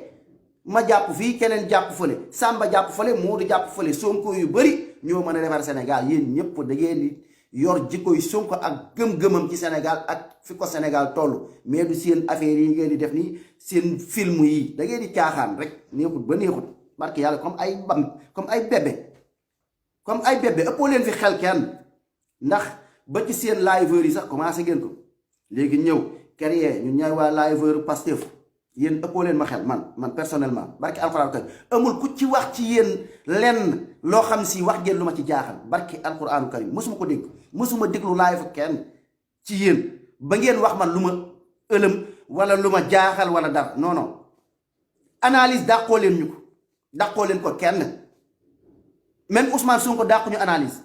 B: ma jàpp fii keneen jàpp fële Samba jàpp fële Moodu jàpp fële Sonko yu bëri ñoo mën a defar Sénégal yéen ñëpp da ngeen di yor jikkoy Sonko ak gëm-gëmam ci Sénégal ak fi ko Sénégal toll mais du seen affaire yi ngeen di def nii seen film yi da ngeen di caaxaan rek neexut ba neexut barke yàlla comme ay bam comme ay bébé ëppoo leen fi xel kenn ndax ba ci seen liveur yi sax commencé ngeen ko léegi ñëw créer ñun ñaay waa liveur Pastef yéen ëppoo leen ma xel man personnellement barke alxuraan karim amul ku ci wax ci yéen lenn loo xam si wax ngeen lu ma ci jaaxal barke alxuraanu karim mësuma ko dégg mësuma déglu live kenn ci yéen ba ngeen wax man lu ma ëlëm wala lu ma jaaxal wala dara non analyse dàqoo leen ñu ko dàqoo leen ko kenn même Ousmane Sonko dàqu ñu analyse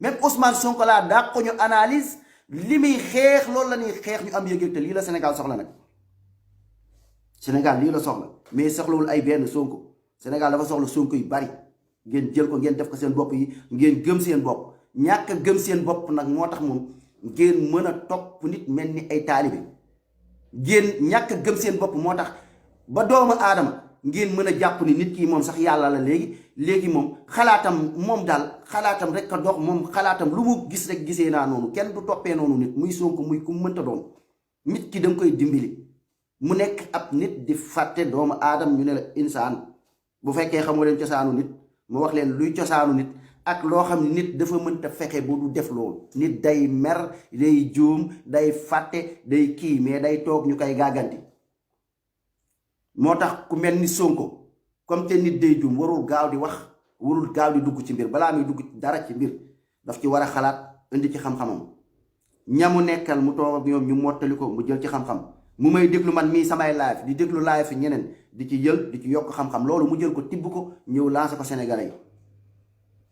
B: même Ousmane Sonko laa dàqu ñu analyse li muy xeex loolu la ñuy xeex ñu am yëg-yëg te lii la Sénégal soxla nag Sénégal lii la soxla mais soxlawul ay benn Sonko Sénégal dafa soxla Sonko yu bari ngeen jël ko ngeen def ko seen bopp yi ngeen gëm seen bopp ñàkk a gëm seen bopp nag moo tax moom ngeen mën a topp nit mel ni ay taalibe ngeen ñàkk a gëm seen bopp moo tax ba doomu aadama ngeen mën a jàpp ni nit ki moom sax yàlla la léegi moom xalaatam moom daal xalaatam rek a dox moom xalaatam lu mu gis rek gisee naa noonu kenn du toppee noonu nit muy Sonko muy ku mënta doon nit ki da nga koy dimbali mu nekk ab nit di fàtte doomu aadam ñu ne la insaan bu fekkee xamoo leen cosaanu nit mu wax leen luy cosaanu nit ak loo xam ne nit dafa mënta fexe ba du def loolu nit day mer day juum day fàtte day kii mais day toog ñu koy gàgganti moo tax ku mel ni Sonko comme te nit day juum warul gaaw di wax warul gaaw di dugg ci mbir balaa muy dugg dara ci mbir daf ci war a xalaat indi ci xam-xamam ñamu nekkal mu toog ak ñoom ñu mottali ko mu jël ci xam-xam mu may déglu man mii samay live di déglu live fi ñeneen di ci jël di ci yokk xam-xam loolu mu jël ko tibb ko ñëw lancé ko Sénégalais yi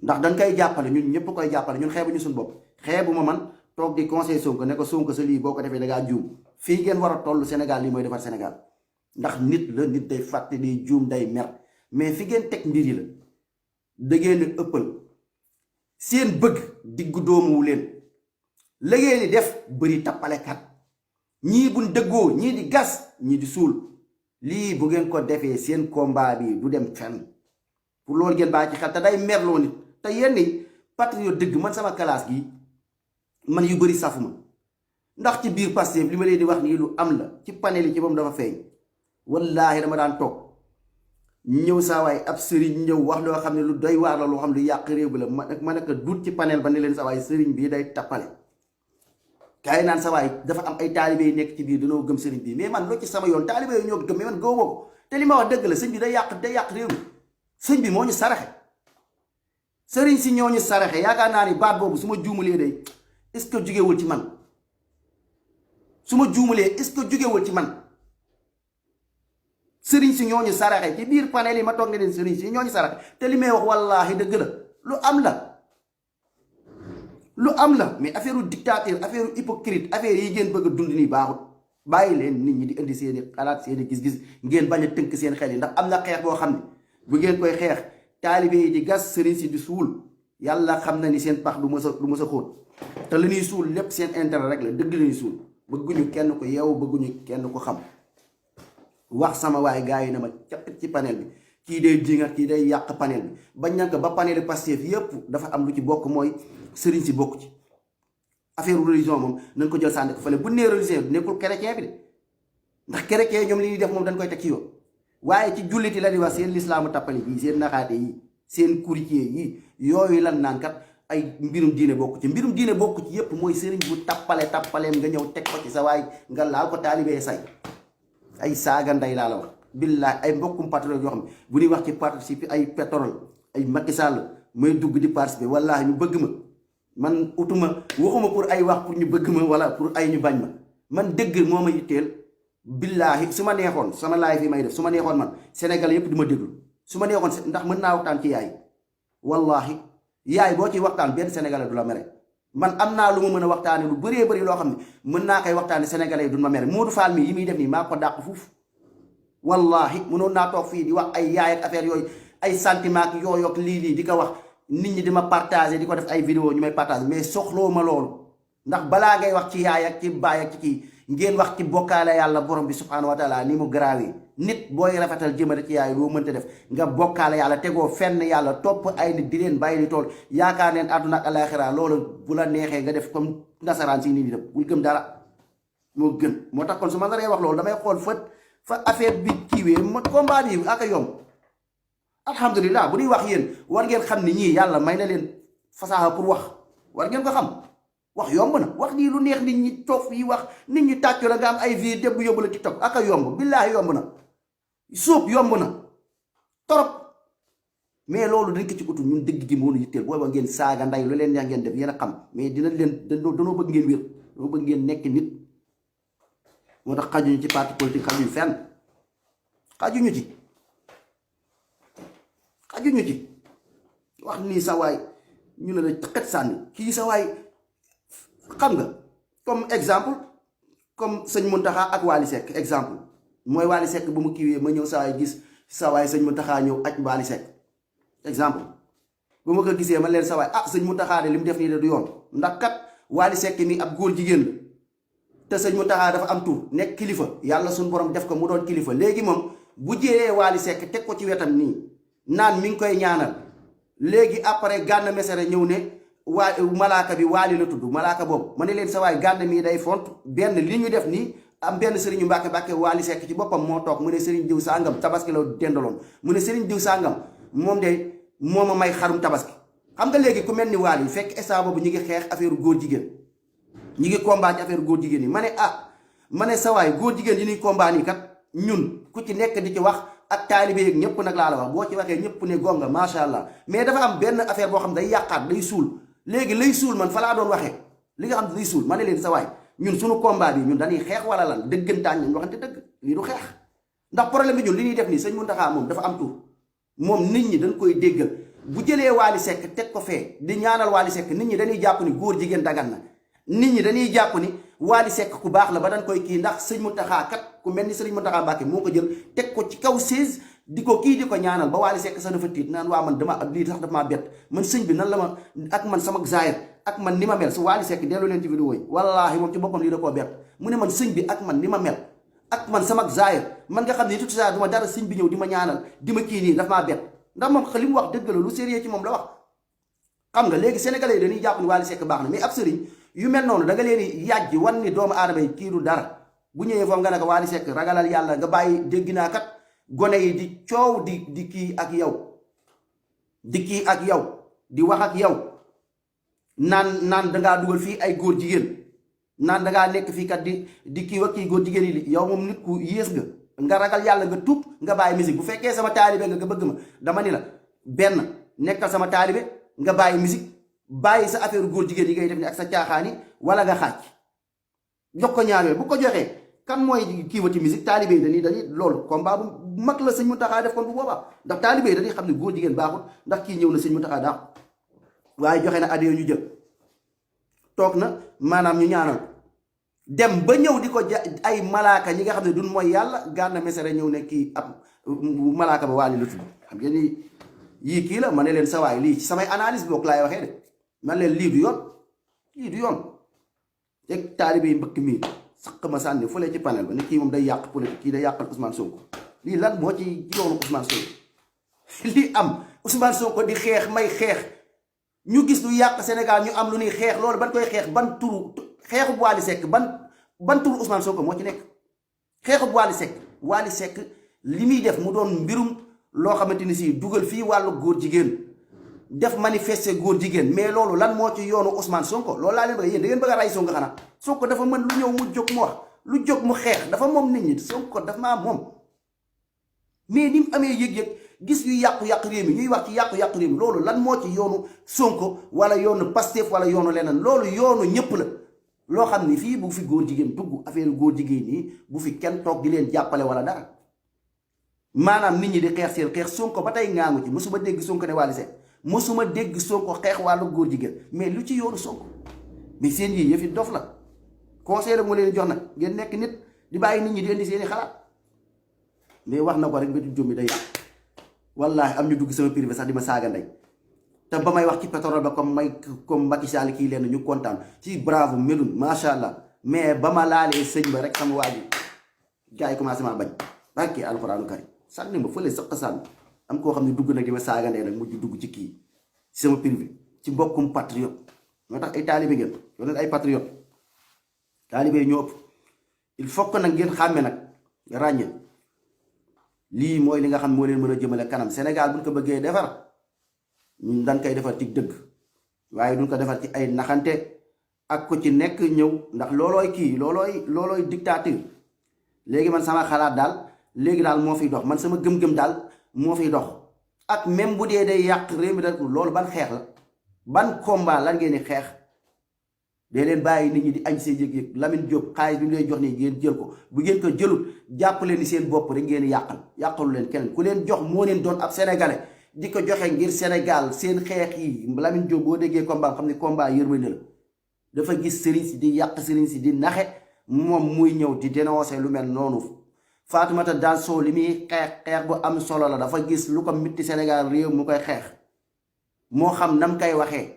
B: ndax dañ koy jàppale ñun ñëpp koy jàppale ñun xeebuñu suñu bopp xeebu ma man toog di conseil Sonko ne ko Sonko sa lii boo ko defee da ngaa juum fii ngeen war a toll Sénégal lii mooy defar Sénégal ndax nit la nit day fàtte day juum day mer mais fi ngeen teg mbir yi la da ngeen di ëppal seen bëgg diggu doomuwu leen la ngeen di def bëri tappalekat ñii buñ dëggoo ñii di gas ñii di suul lii bu ngeen ko defee seen combat bi du dem fenn pour loolu ngeen bàyyi ci xel te day merloo nit te yenn patriote dëgg man sama classe gi man yu bëri safuma ndax ci biir Pastef li ma leen di wax nii lu am la ci panel yi ci moom dafa feeñ wallaahi dama daan toog ñëw saa waay ab sëriñ ñëw wax loo xam ne lu doy waar la loo xam ne lu yàq réew bi la ma nekk dut ci panel ba ne leen saa waay sëriñ bii day tappale kaay naan sa waay dafa am ay taalibe yi nekk ci biir dañoo gëm sëriñ bi mais man loo ci sama yoon taalibe yi ñoo gëm mais man gëwuma ko te li ma wax dëgg la sëñ bi day yàq réew mi sëñ bi moo ñu saraxe sëriñ si ñoo ñu saraxe yaakaar naa ni baat boobu su ma juumalee day est-ce que jugewul ci man su ma juumalee est-ce que jugewul ci man sëriñ si ñoo ñu saraxe ci biir panel yi ma toog ne leen sëriñ si ñoo ñu saraxe te li may wax wallaahi dëgg la lu am la mais affaire dictateur affaire hypocrite affaire yi ngeen bëgg a dund nii baaxut bàyyi leen nit ñi di indi seeni xalaat seeni gis-gis ngeen bañ a tënk seen xel yi ndax am na xeex boo xam ne bu ngeen koy xeex taalibe yi di gas sëriñ si di suul yàlla xam na ni seen pax du mës a xóot te li ñuy suul lépp seen intérêt rek la dëgg la ñuy suul bëgguñu kenn ko yeewu bëgguñu kenn ko xam wax sama waay gars yi na ma capit ci panel bi kii day jingat kii day yàq panel bi bañ nank ba panel Pastef yépp dafa am lu ci bokk mooy sëriñ si bokk ci affaire religion moom nañ ko jël sànni ko fële bu nee religion bi nekkul chrétien bi de ndax chrétien ñoom li ñuy def moom dañ koy teg ci yoon waaye ci julliti la di wax seen lislaamu tappale yi seen naxaate yi seen courtier yi yooyu lan naan kat ay mbirum diine bokk ci mbirum diine bokk ci yépp mooy sëriñ bu tappaleem nga ñëw teg ko ci sa waay nga laal ko taalibee say ay saaga nday laa la wax billaay ay mbokkum patriote yoo xam ne bu ñuy wax ci participer ay pétrole ay Macky Sall may dugg di participer wallaahi ñu bëgg ma man utuma waxuma pour ay wax pour ñu bëgg ma wala pour ay ñu bañ ma man dëgg moo ma yitteel billaahi su ma neexoon sama live yi may def su ma neexoon man Sénégal yépp du ma déglu su ma neexoon ndax mën naa waxtaan ci yaay wallaahi yaay boo ciy waxtaan benn sénégalais du la mere man am naa lu ma mën a waxtaane lu bëree bëri loo xam ne mën naa koy waxtaane sénégalais yi du ma mere Modou Fall mi yi muy def nii maa ko dàq fuuf wallaahi mënoon naa toog fii di wax ay yaay ak affaire yooyu ay sentiment ak yooyu ak lii di ko wax nit ñi di ma partager di ko def ay vidéo ñu may partager mais soxloo ma loolu ndax balaa ngay wax ci yaay ak ci baay ak ci kii ngeen wax ci bokkaale yàlla borom bi subhaanahu wa taala ni mu garaawee nit booy rafetal jëmale ci yaay loo mënta def nga bokkaale yàlla tegoo fenn yàlla topp ay nit di leen bàyyi di tool yaakaar neen àdduna ak alaaxira loolu bu la neexee nga def comme nasaraan si nit ñi def bul gëm dara moo gën moo tax kon su ma naree wax loolu damay xool fa affaire bi kiiwee ma combat bi ak a yomb alhamdulilah bu ñuy wax yéen war ngeen xam ni ñii yàlla may na leen fasaaxa pour wax war ngeen ko xam wax yomb na wax nii lu neex nit ñi toog fii wax nit ñi tàcc la nga am ay vie débb yóbbu la TikTok aka yomb billaahi yomb na suub yomb na torop mais loolu dañ ko ci utu ñun dëgg gi moo ñu yitteel booba ngeen saaga nday lu leen neex ngeen def yéen a xam mais dina leen danoo bëgg ngeen wér danoo bëgg ngeen nekk nit moo tax xajuñu ci parti politique xajuñu fenn xajuñu ci wax nii sa waay ñu ne la tëkkat sànni kii sa waay xam nga comme exemple comme sëñ Mountakha ak Wally Seck exemple mooy Wally Seck bu mu kiiwee ma ñëw sa waay gis sa waay sëñ Mountakha ñëw aj Wally Seck exemple bu ma ko gisee ma leen sa waay sëñ Mountakha de li mu def nii de du yoon ndax kat Wally Seck mi ab góor jigéen la te sëñ Mountakha dafa am tur nekk kilifa yàlla suñu borom def ko mu doon kilifa léegi moom bu jëlee Wally Seck teg ko ci wetam nii naan mi ngi koy ñaanal léegi après Gana Messere ñëw ne malaaka bi Wally la tudd malaaka boobu ma ne leen sa waay Gana mii day font benn li ñu def nii am benn sëriñu Mbàkke Wally Seck ci boppam moo toog mu ne sëriñ diw sàngam tabaski la dendaloon mu ne sëriñ diw sàngam moom de moo ma may xarum tabaski xam nga léegi ku mel ni Wally fekk instant boobu ñu ngi xeex affaire góor jigéen ñi ngi combat ci affaire góor jigéen yi ma ne sa waay góor jigéen yi ñuy combat nii kat ñun ku ci nekk di ci wax ak taalibe yeeg ñëpp nag laa la wax boo ci waxee ñëpp ne gonga macha allah mais dafa am benn affaire boo xam day yàqaat day suul léegi lay suul man fa laa doon waxee li nga xam ne day suul ma ne leen sa waay ñun suñu combat bi ñun dañuy xeex wala lan dëggantaan ñun waxante dëgg lii du xeex ndax problème bi ñun li ñuy def nii sëñ Mountakha moom dafa am tur moom nit ñi dañ koy déggal bu jëlee Wally Seck teg ko fee di ñaanal Wally Seck nit ñi dañuy jàpp ni góor jigéen dagan na nit ñi dañuy jàpp ni Wally Seck ku baax la ba dañ koy kii ndax sëñ Mountakha kat ku mel ni sëñ Mountakha Mbacké moo ko jël teg ko ci kaw siis di ko kii di ko ñaanal ba Wally Seck sax dafa tiit naan waa man dama lii sax dafa maa bett man sëñ bi nan la ma ak man sama zaahir ak man ni ma mel su Wally Seck dellu leen ci vidéo yi wallaahi moom ci boppam lii da koo bett mu ne man sëñ bi ak man ni ma mel ak man sama zaahir man nga xam ne tout ça duma dara sëñ bi ñëw di ma ñaanal di ma kii nii dafa maa bett ndax moom li mu wax dëgg la lu sérieux ci moom la wax xam nga léegi sénégalais yi dañuy jàpp ni Wally Seck baax na mais ab sëriñ yu mel noonu da nga leen di yàjji wan ni doomu aadama yi kii du dara bu ñëwee foofu nga ne ko Wally Seck ragalal yàlla nga bàyyi dégg naa kat gone yi di coow di kii ak yow di wax ak yow naan dangaa dugal fii ay góor jigéen naan dangaa nekk fii kat di kii wa kii góor jigéen yi yow moom nit ku yées nga ragal yàlla nga tuub nga bàyyi musique bu fekkee sama taalibe nga bëgg ma dama ni la benn nekkal sama taalibe nga bàyyi musique bàyyi sa affaire góor jigéen yi ngay def ni ak sa caaxaani wala nga xaaj jox ko ñaar yooyu bu ko joxee kan mooy kiiwati musique taalibe yi dañuy loolu combat bu mag la sëñ Mountakha def kon bu boobaa ndax taalibe yi dañuy xam ne góor jigéen baaxul ndax kii ñëw na sëñ Mountakha daaxul waaye joxe na addiya ñu jël toog na maanaam ñu ñaanal dem ba ñëw di ko ay malaaka ñi nga xam ne duñ mooy yàlla Gana Messere ñëw ne kii ab malaaka ba Wally la tudd xam ngeen ni yii kii la ma ne leen sa waay lii ci samay analyse boog laay waxee de man leen lii du yoon teg taalibe yi mbëkk mii saq ma sànni fële ci panel ba ne kii moom day yàq politique kii day yàqal Ousmane Sonko lii lan moo ci yoonu Ousmane Sonko lii am Ousmane Sonko di xeex may xeex ñu gis lu yàq Sénégal ñu am lu ñuy xeex loolu ban koy xeex ban turu xeexub Wally Seck ban turu Ousmane Sonko moo ci nekk xeexub Wally Seck li muy def mu doon mbirum loo xamante ni si dugal fii wàllu góor jigéen def manifester góor jigéen mais loolu lan moo ci yoonu Ousmane Sonko loolu laa leen bëgg yéen da ngeen bëgg a rey Sonko xanaa Sonko dafa mën lu ñëw mu jóg mu wax lu jóg mu xeex dafa moom nit ñi Sonko dafa maa moom mais ni mu amee yëg-yëg gis yu yàqu-yàqu réew mi ñuy wax ci yàqu-yàqu réew mi loolu lan moo ci yoonu Sonko wala yoonu Pastef wala yoonu leneen loolu yoonu ñëpp la loo xam ni fii bu fi góor jigéen dugg affaire góor jigéen nii bu fi kenn toog di leen jàppale wala dara maanaam nit ñi di xeex seen xeex Sonko ba tey ngaangu ci mosuma dégg Sonko ne Wally Seck mosuma dégg Sonko xeex wàllu góor jigéen mais lu ci yoonu Sonko mais seen yii yëfi dof la conseil la moo leen jox nag ngeen nekk nit di bàyyi nit ñi di indi seeni xalaat mais wax na ko rek bétu jommi day wallaahi am ñu dugg sama privé sax di ma saaga ndey te ba may wax ci pétrole ba comme Macky Sall kii leen ñu kontaan ci bravo melun macha allah mais ba ma laalee sëñ ba rek sama waa ji gars yi commencé maa bañ barke alxuraanu karim sànni ma fële sëq sànni am koo xam ne dugg nag di ma saaga ndey nag mujj dugg ci kii ci sama privé ci mbokkum patriote moo tax ay taalibe ngeen yoo leen ay patriote taalibe ñoo ëpp il faut que nag ngeen xàmme nag ràññee lii mooy li nga xam moo leen mën a jëmale kanam. Sénégal buñ ko bëggee defar ñun dañ koy defar ci dëgg waaye duñ ko defar ci ay naxante ak ko ci nekk ñëw ndax loolooy dictature. léegi man sama xalaat daal léegi daal moo fiy dox, man sama gëm-gëm daal moo fiy dox. ak même bu dee day yàq réew mi rek loolu ban xeex la, ban combat lan ngeen di xeex? dee leen bàyyi nit ñi di añ seen yëg-yëg. Lamine Diop xaalis bi mu lay jox nii ngeen jël ko, bu ngeen ko jëlul jàpp leen ni seen bopp rek ngeen yàqalu leen keneen. ku leen jox moo leen doon ab sénégalais di ko joxe ngir Sénégal. seen xeex yi Lamine Diop boo déggee combat xam ne combat yërmande la. dafa gis sëriñ si di yàq sëriñ si di naxe, moom muy ñëw di dénoncer lu mel noonu. Fatoumata Danso li muy xeex bu am solo la, dafa gis lu ko mitti Sénégal réew mu koy xeex, moo xam nam koy waxee,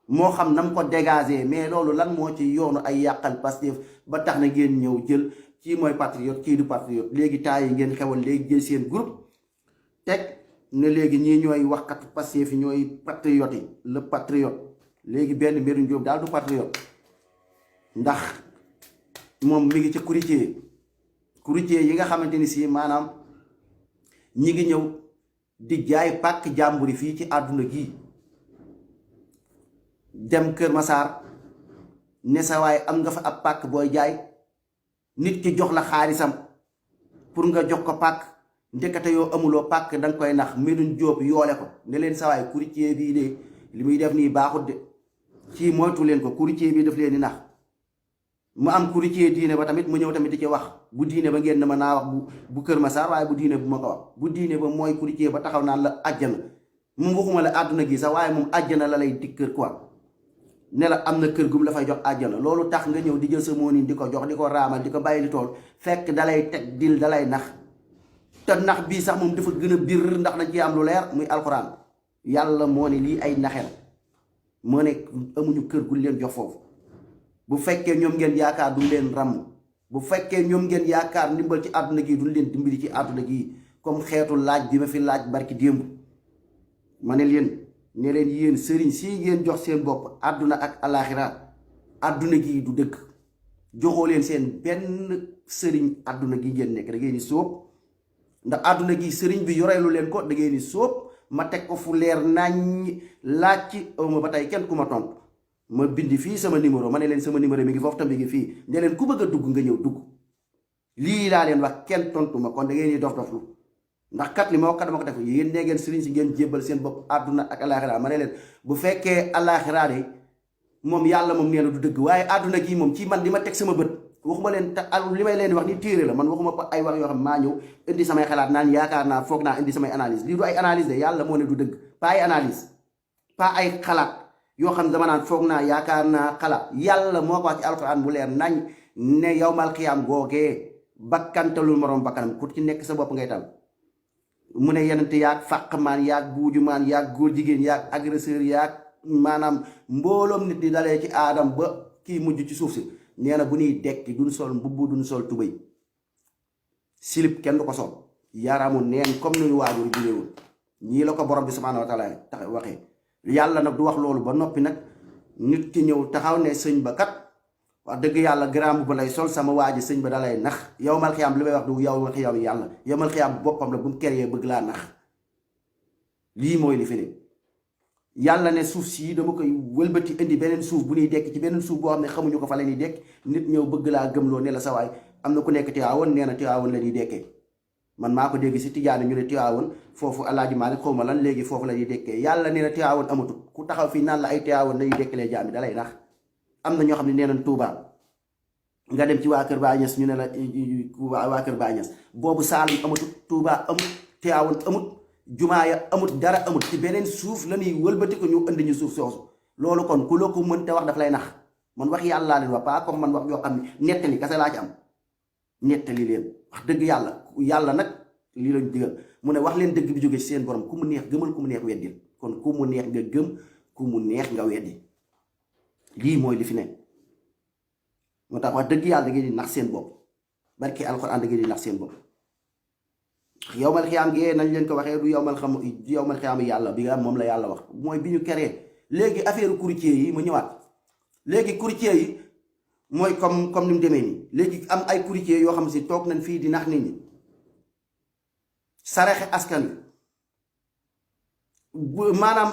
B: moo xam nam ko dégager. mais loolu lan moo ci yoonu ay yàqal Pastef ba tax na ngeen ñëw jël kii mooy patriote kii du patriote. léegi temps yi ngeen xewal léegi jël seen groupe teg ne léegi ñii ñooy waxkat Pastef yi ñooy patriote yi, le patriote. léegi benn Medoune Diop daal du patriote ndax moom mi ngi ci courtier yi nga xamante ni si maanaam ñi ngi ñëw di jaay pàkk jàmburi fii ci àdduna gi. dem Kër Massar ne sa waay am nga fa ab pàkk booy jaay, nit ki jox la xaalisam pour nga jox ko pàkk, ndekete yoo amuloo pàkk danga koy nax. Medoune Diop yoole ko ne leen sa waay courtier bii de li muy def nii baaxut de, ci moytu leen ko, courtier bii daf leen di nax. mu am courtier diine ba tamit mu ñëw tamit di ci wax. bu diine ba ngeen ne ma naa wax bu Kër Massar waaye bu diine bu ma ko wax. bu diine ba mooy courtier ba taxaw naan la àjjana, moom waxuma la àdduna gi sax waaye moom àjjana la lay dig kër quoi, ne la am na kër gum la fay jox àjjana. loolu tax nga ñëw di jël sa moonin di ko jox, di ko raamal, di ko bàyyi li tool, fekk dalay teg dil dalay nax. te nax bii sax moom dafa gën a bir ndax dañ ci am lu leer muy alxuraan. yàlla moo ne lii ay naxe la, moo ne amuñu kër gu leen jox foofu. bu fekkee ñoom ngeen yaakaar duñ leen ràmm, bu fekkee ñoom ngeen yaakaar ndimbal ci àdduna gi duñ leen dimbali ci àdduna gi, comme xeetu laaj bi ma fi laaj barki démb. ma ne leen yéen sëriñ si ngeen jox seen bopp àdduna ak alaaxira, àdduna gi du dëkk. joxoo leen seen benn sëriñ àdduna gi ngeen nekk, da ngeen di sóob. ndax àdduna gi sëriñ bi yoreelu leen ko, da ngeen di sóob. ma teg ko fu leer nañ laaj ci awma ba tey kenn ku ma tontu. ma bindi fii sama numéro, ma ne leen sama numéro mi ngi foofu tam mi ngi fii, ne leen ku bëgg a dugg nga ñëw dugg. lii laa leen wax kenn tontu ma, kon da ngeen di dof doflu. ndax kat li ma wax kat dama ko def yéen nee ngeen sëriñ si ngeen jébbal seen bopp àdduna ak alaaxira. ma ne leen bu fekkee alaaxira de moom yàlla moom nee na du dëgg, waaye àdduna gi moom ci man li ma teg sama bët waxuma leen te li may leen wax ni téere la. man waxuma ko ay wax yoo xam maa ñëw indi samay xalaat naan yaakaar naa foog naa indi samay analyse. lii du ay analyse de, yàlla moo ne du dëgg, pas ay analyse, pas ay xalaat yoo xam dama naan foog naa yaakaar naa xalaat. yàlla moo ko wax ci alxuraan bu leer nañ ne yawmal xiyaam googee bakkantalul moroom bakkanam, ku ci nekk sa bopp ngay tal. mu ne yenente yaag fàqmaan yaag buujumaan yaag góor jigéen yaag agresseur yaag maanaam mbooloom nit di dalee ci aadam ba kii mujj ci suuf si. nee na bu ñuy dekki duñ sol mbubb duñ sol tubéy, silip kenn du ko sol, yaramu neen comme nuy waajur juleewul. ñii la ko borom bi subhaanahu wa taala tax waxee. yàlla nag du wax loolu ba noppi nag nit ki ñëw taxaw ne sëñ ba kat wax dëgg yàlla garaam bu lay sol sama waa ji sëñ ba dalay nax. yawmal xiyaam li may wax du yawmal xiyaam yàlla, yawmal xiyaam boppam la bu mu keree bëgg laa nax. lii mooy li fi ne. yàlla ne suuf sii dama koy wëlbati indi beneen suuf bu ñuy dekk ci beneen suuf boo xam ne xamuñu ko fa la ñuy dekk. nit ñëw bëgg laa gëmloo ne la sa waay am na ku nekk Tiwaawoon nee na Tiwaawoon la ñuy dekkee. man maa ko dégg si Tijaani ñu ne Tiwaawoon foofu Alaaji Maalik xaw ma lan léegi foofu la ñuy dekkee. yàlla nee na Tiwaawoon amatul, ku taxaw fii naan la ay Tiwaawoon la ñuy dekkalee jaam yi dalay nax. am na ñoo xam ne nee nañ Tuubaa nga dem ci waa Kër Baay Ñas ñu ne la waa Kër Baay Ñas boobu Saalum amatul, Tuubaa amut, Tiwaawoon amut, jumaa ya amut, dara amut. ci beneen suuf la ñuy wëlbati ko ñu indi ñu suuf soosu. loolu kon ku la ko mënta wax daf lay nax. man wax yàlla laa leen wax pas comme man wax yoo xam ne nettali kese laa ci am. nettali leen wax dëgg yàlla nag lii lañ digal mu ne wax leen dëgg bi jóge ci seen borom ku mu neex gëmal ku mu neex weddil. kon ku mu neex nga gëm, ku mu neex nga weddi. lii mooy li fi ne. moo tax wax dëgg yàlla da ngeen di nax seen bopp, barke alxuraan da ngeen di nax seen bopp. yawmal xiyaam gi nañ leen ko waxee du yawmal xiyaam yàlla bi nga moom la yàlla wax mooy bi ñu keree. léegi affaire courtier yi ma ñëwaat. léegi courtier yi mooy comme ni mu demee nii. léegi am ay courtier yoo xam si toog nañ fii di nax nit ñi. saraxe askan wi maanaam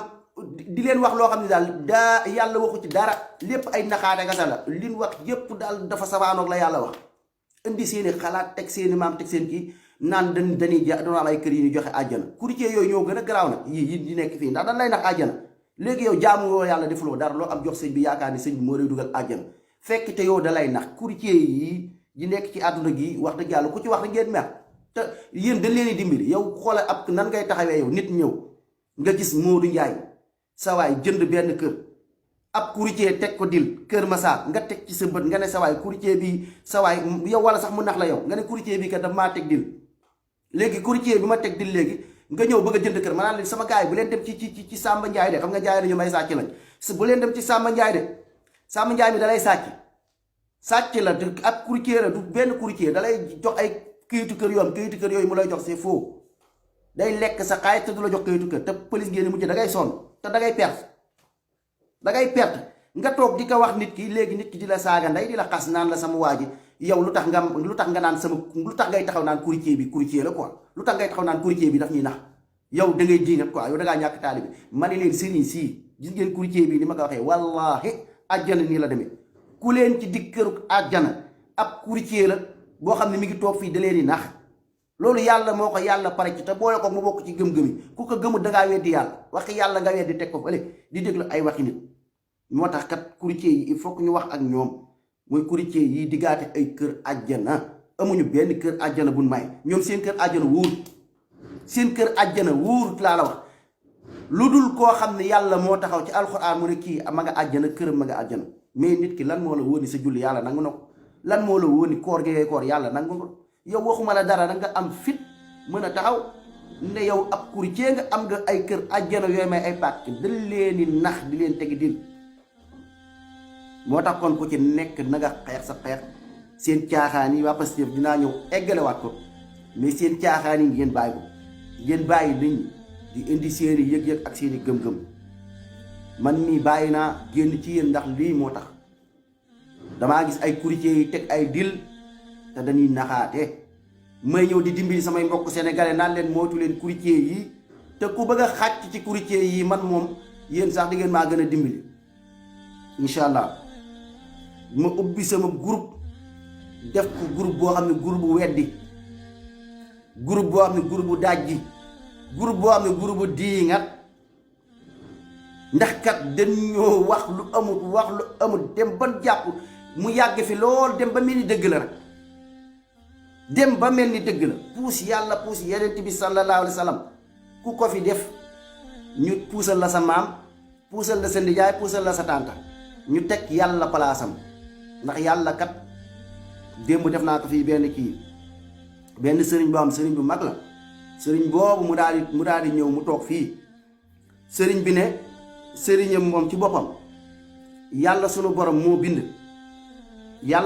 B: di leen wax loo xam ne daal daa yàlla waxu ci dara lépp ay naxaate gasa la liñ wax yépp daal dafa safaanoog la yàlla wax indi seeni xalaat teg seeni maam teg seen kii naan dañuy doon am ay kër yi ñu joxe àjjana courtier yooyu ñoo gën a garaaw nag yi nekk fii ndax dañ lay nax àjjana léegi yow jaamu woo yàlla defuloo dara loo am jox sëñ bi yaakaar ni sëñ bi moo lay dugal àjjana fekk te yow da lay nax courtier yi nekk ci àdduna gi wax dëgg yàlla ku ci wax da ngeen mer te yéen dañ leen di dimbali yow xoolal ab nan ngay taxawee yow nit ñëw nga gis Modou Ndiaye sawaay jënd benn kër ab courtier teg ko dil Kër Massar nga teg ci sa bët nga ne sawaay courtier bi sawaay yow wala sax mu nax la yow nga ne courtier bi kat daf maa teg dil léegi courtier bi ma teg dil léegi nga ñëw bëgg a jënd kër ma naan leen sama gars yi bu leen dem ci Samba Ndiaye de xam nga Ndiaye nañu may sàcc lañ bu leen dem ci Samba Ndiaye de Samba Ndiaye mi dalay sàcc la ab courtier la du benn courtier dalay jox ay kayitu kër yooyu mu lay jox c'est faux day lekk sa xaalis te du la jox kayitu kër te police génn mujj da ngay sonn te da ngay perte nga toog di ko wax nit ki léegi nit ki di la saaga ndey di la xas naan la sama waa ji yow lu tax nga naan sama lu tax ngay taxaw naan courtier bi courtier la quoi lu tax ngay taxaw naan courtier bi daf ñuy nax yow da ngay diingat quoi yow da ngaa ñàkk taalibe ma ne leen sëriñ sii gis ngeen courtier bi ni ma ko waxee wallaahi àjjana nii la demee ku leen ci dig këru àjjana ab courtier la boo xam ne mi ngi toog fii da leen di nax loolu yàlla moo ko yàlla pare ci te boole ko mu bokk ci gëm-gëmi ku ko gëmut da ngaa weddi yàlla waxi yàlla nga weddi teg ko fële di déglu ay waxi nit moo tax kat courtier yi il faut que ñu wax ak ñoom mooy courtier yi diggaate ay kër àjjana amuñu benn kër àjjana buñ may ñoom seen kër àjjana wóorut laa la wax lu dul koo xam ne yàlla moo taxaw ci alxuraan mu ne kii ma nga àjjana këram ma nga àjjana mais nit ki lan moo la wóoni sa julli yàlla nangu na ko lan moo la wóoni koor gi ngay koor yàlla nangu na ko yow waxuma la dara da nga am fit mën a taxaw ne yow ab courtier nga am nga ay kër àjjana yooyu may ay pàkk da leen di nax di leen tegi dil moo tax kon ku ci nekk na nga xeex sa xeex seen caaxaan yi waa Pastef dinaa ñëw eggalewaat ko mais seen caaxaan yi ngeen bàyyi ko ngeen bàyyi nit ñi di indi seeni yëg-yëg ak seeni gëm-gëm man mii bàyyi naa génn ci yéen ndax lii moo tax damaa gis ay courtier yi teg ay dil te dañuy naxaate may ñëw di dimbali samay mbokk sénégalais naan leen mootu leen courtier yi te ku bëgg a xàcc ci courtier yi man moom yéen sax di ngeen maa gën a dimbali incha allah ma ubbi sama groupe def ko groupe boo xam ne groupe bu weddi groupe boo xam ne groupe bu dajji groupe boo xam ne groupe bu diingat ndax kat dañoo wax lu amut dem ba jàpp mu yàgg fi lool dem ba mel ni dëgg la rek dem ba mel ni dëgg la puus yàlla puus yenent bi sallallahu alayhi wa sallam ku ko fi def ñu puusal la sa maam puusal la sa nijaay puusal la sa tànta ñu teg yàlla palaasam ndax yàlla kat démb def naa ko fii benn sëriñ boo xam sëriñ bu mag la sëriñ boobu mu daal di ñëw mu toog fii sëriñ bi ne sëriñam moom ci boppam yàlla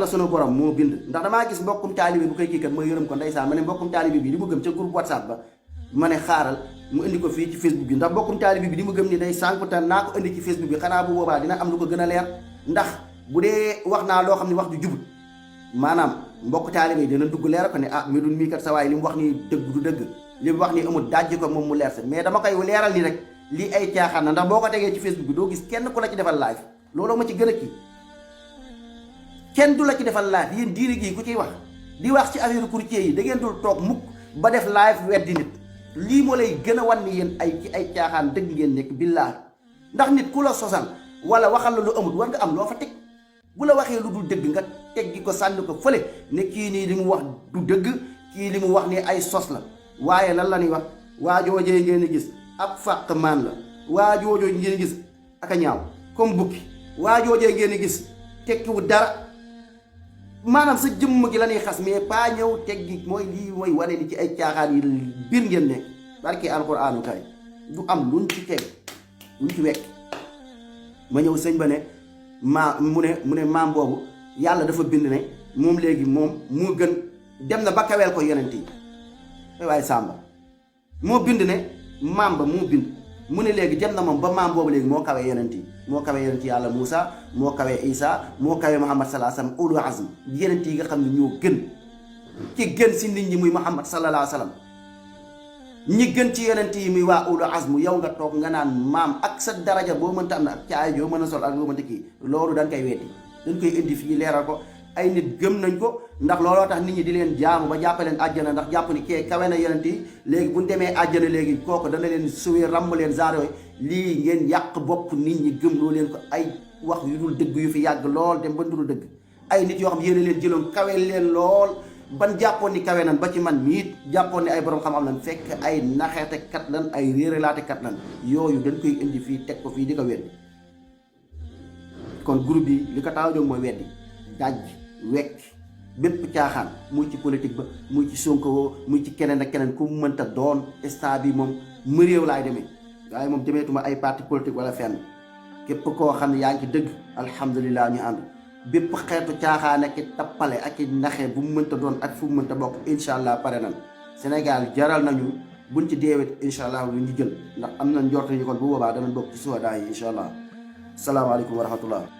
B: sunu borom moo bind ndax damaa gis mbokkum taalibi bu koy kii kat ma yërëm ko ndeysaan ma ne mbokkum taalibi bi di mu gëm ca groupe WhatsApp ba ma ne xaaral mu indi ko fii ci Facebook bi ndax mbokkum taalibi bi di mu gëm ni day sànq te naa ko indi ci Facebook bi xanaa bu boobaa dina am lu ko gën a leer ndax bu dee wax naa loo xam ne wax ju jubut maanaam mbokk taalibe yi dina dugg leer ko ne ah Médoune mii kat sa waay li mu wax nii dëgg du dëgg li mu wax nii amul dajji ko moom mu leer sa mais dama koy leeral ni rek lii ay caaxaan na ndax boo ko tegee ci Facebook bi doo gis kenn ku la ci defal live looloo ma ci gën a kii kenn du la ci defal live yéen diine gii ku ciy wax di wax ci affaire courtier yi da ngeen dul toog mukk ba def live weddi nit lii moo lay gën a wan ni yéen ay ci ay caaxaan dëgg ngeen nekk billaahi ndax nit ku la sosal wala waxal la lu amul war nga am loo fa teg bu la waxee lu dul dëgg nga teggi ko sànni ko fële ne kii nii li mu wax du dëgg kii li mu wax ni ay sos la waaye lan la ñuy wax waajoojee ngeen gis ab fàq maan la waajoojoo ngeen gis ak a ñaaw comme bukki waajoojee ngeen gis tekkiwu dara maanaam sa jëmm gi la ñuy xas mais pas ñëw teggi mooy lii mooy wane ni ci ay caaxaan yi biir ngeen nekk barke alquraanu kay du am luñ ci teg luñ ci wekk ma ñëw sëñ ba ne mu ne maam boobu yàlla dafa bind ne moom léegi moom moo gën dem na ba kaweel ko yonent yi waaye sàmba moo bind ne maam ba moo bind mu ne léegi dem na moom ba maam boobu léegi moo kawee yonent yi moo kawee yonent yàlla Moussa moo kawee Isa moo kawee Muhammad sallallahu alayhi wasallam ulul azm yonent yi nga xam ne ñoo gën ki gën si nit ñi muy Muhammad sallallahu alayhi wasallam ñi gën ci yonent yi muy waa ulu azmu yow nga toog nga naan maam ak sa daraja boo mënta am na ak caay joo mën a sol ak loo mënta kii loolu dañ koy weddi dañ koy indi fii leeral ko ay nit gëm nañ ko ndax looloo tax nit ñi di leen jaamu ba jàppaleen àjjana ndax jàpp ni kee kawe na yonent yi léegi bu ñu demee àjjana léegi kooku dana leen suwee ràmm leen genre yooyu lii ngeen yàq bopp nit ñi gëm loo leen ko ay wax yu dul dëgg yu fi yàgg lool dem ba dul dëgg ay nit yoo xam yéen leen jëloon kawe leen lool ban jàppoon ni kawe nan ba ci man miit jàppoon ni ay borom xam-xam lan fekk ay naxeete kat lan ay réeralaate kat lan yooyu dañ koy indi fii teg ko fii di ko weddi kon groupe bi li ko taw jóg mooy weddi daj wekk bépp caaxaan muy ci politique ba muy ci Sonko muy ci keneen ak keneen ku mu mënta doon instant bi moom mu réew laay demee waaye moom demeetuma ay parti politique wala fenn képp koo xam ne yaa ngi ci dëgg alhamdulilah ñu ànd bépp xeetu caaxaan ak i tappale ak i naxe bu mu mënta doon ak fu mu mënta bokk incha allah pare nan Sénégal jaral nañu buñ ci deewet incha allah lu ñu jël ndax am na njort ñu kon bu boobaa dana bokk ci suwadaa yi incha allah salaamaaleykum wa rahmatullah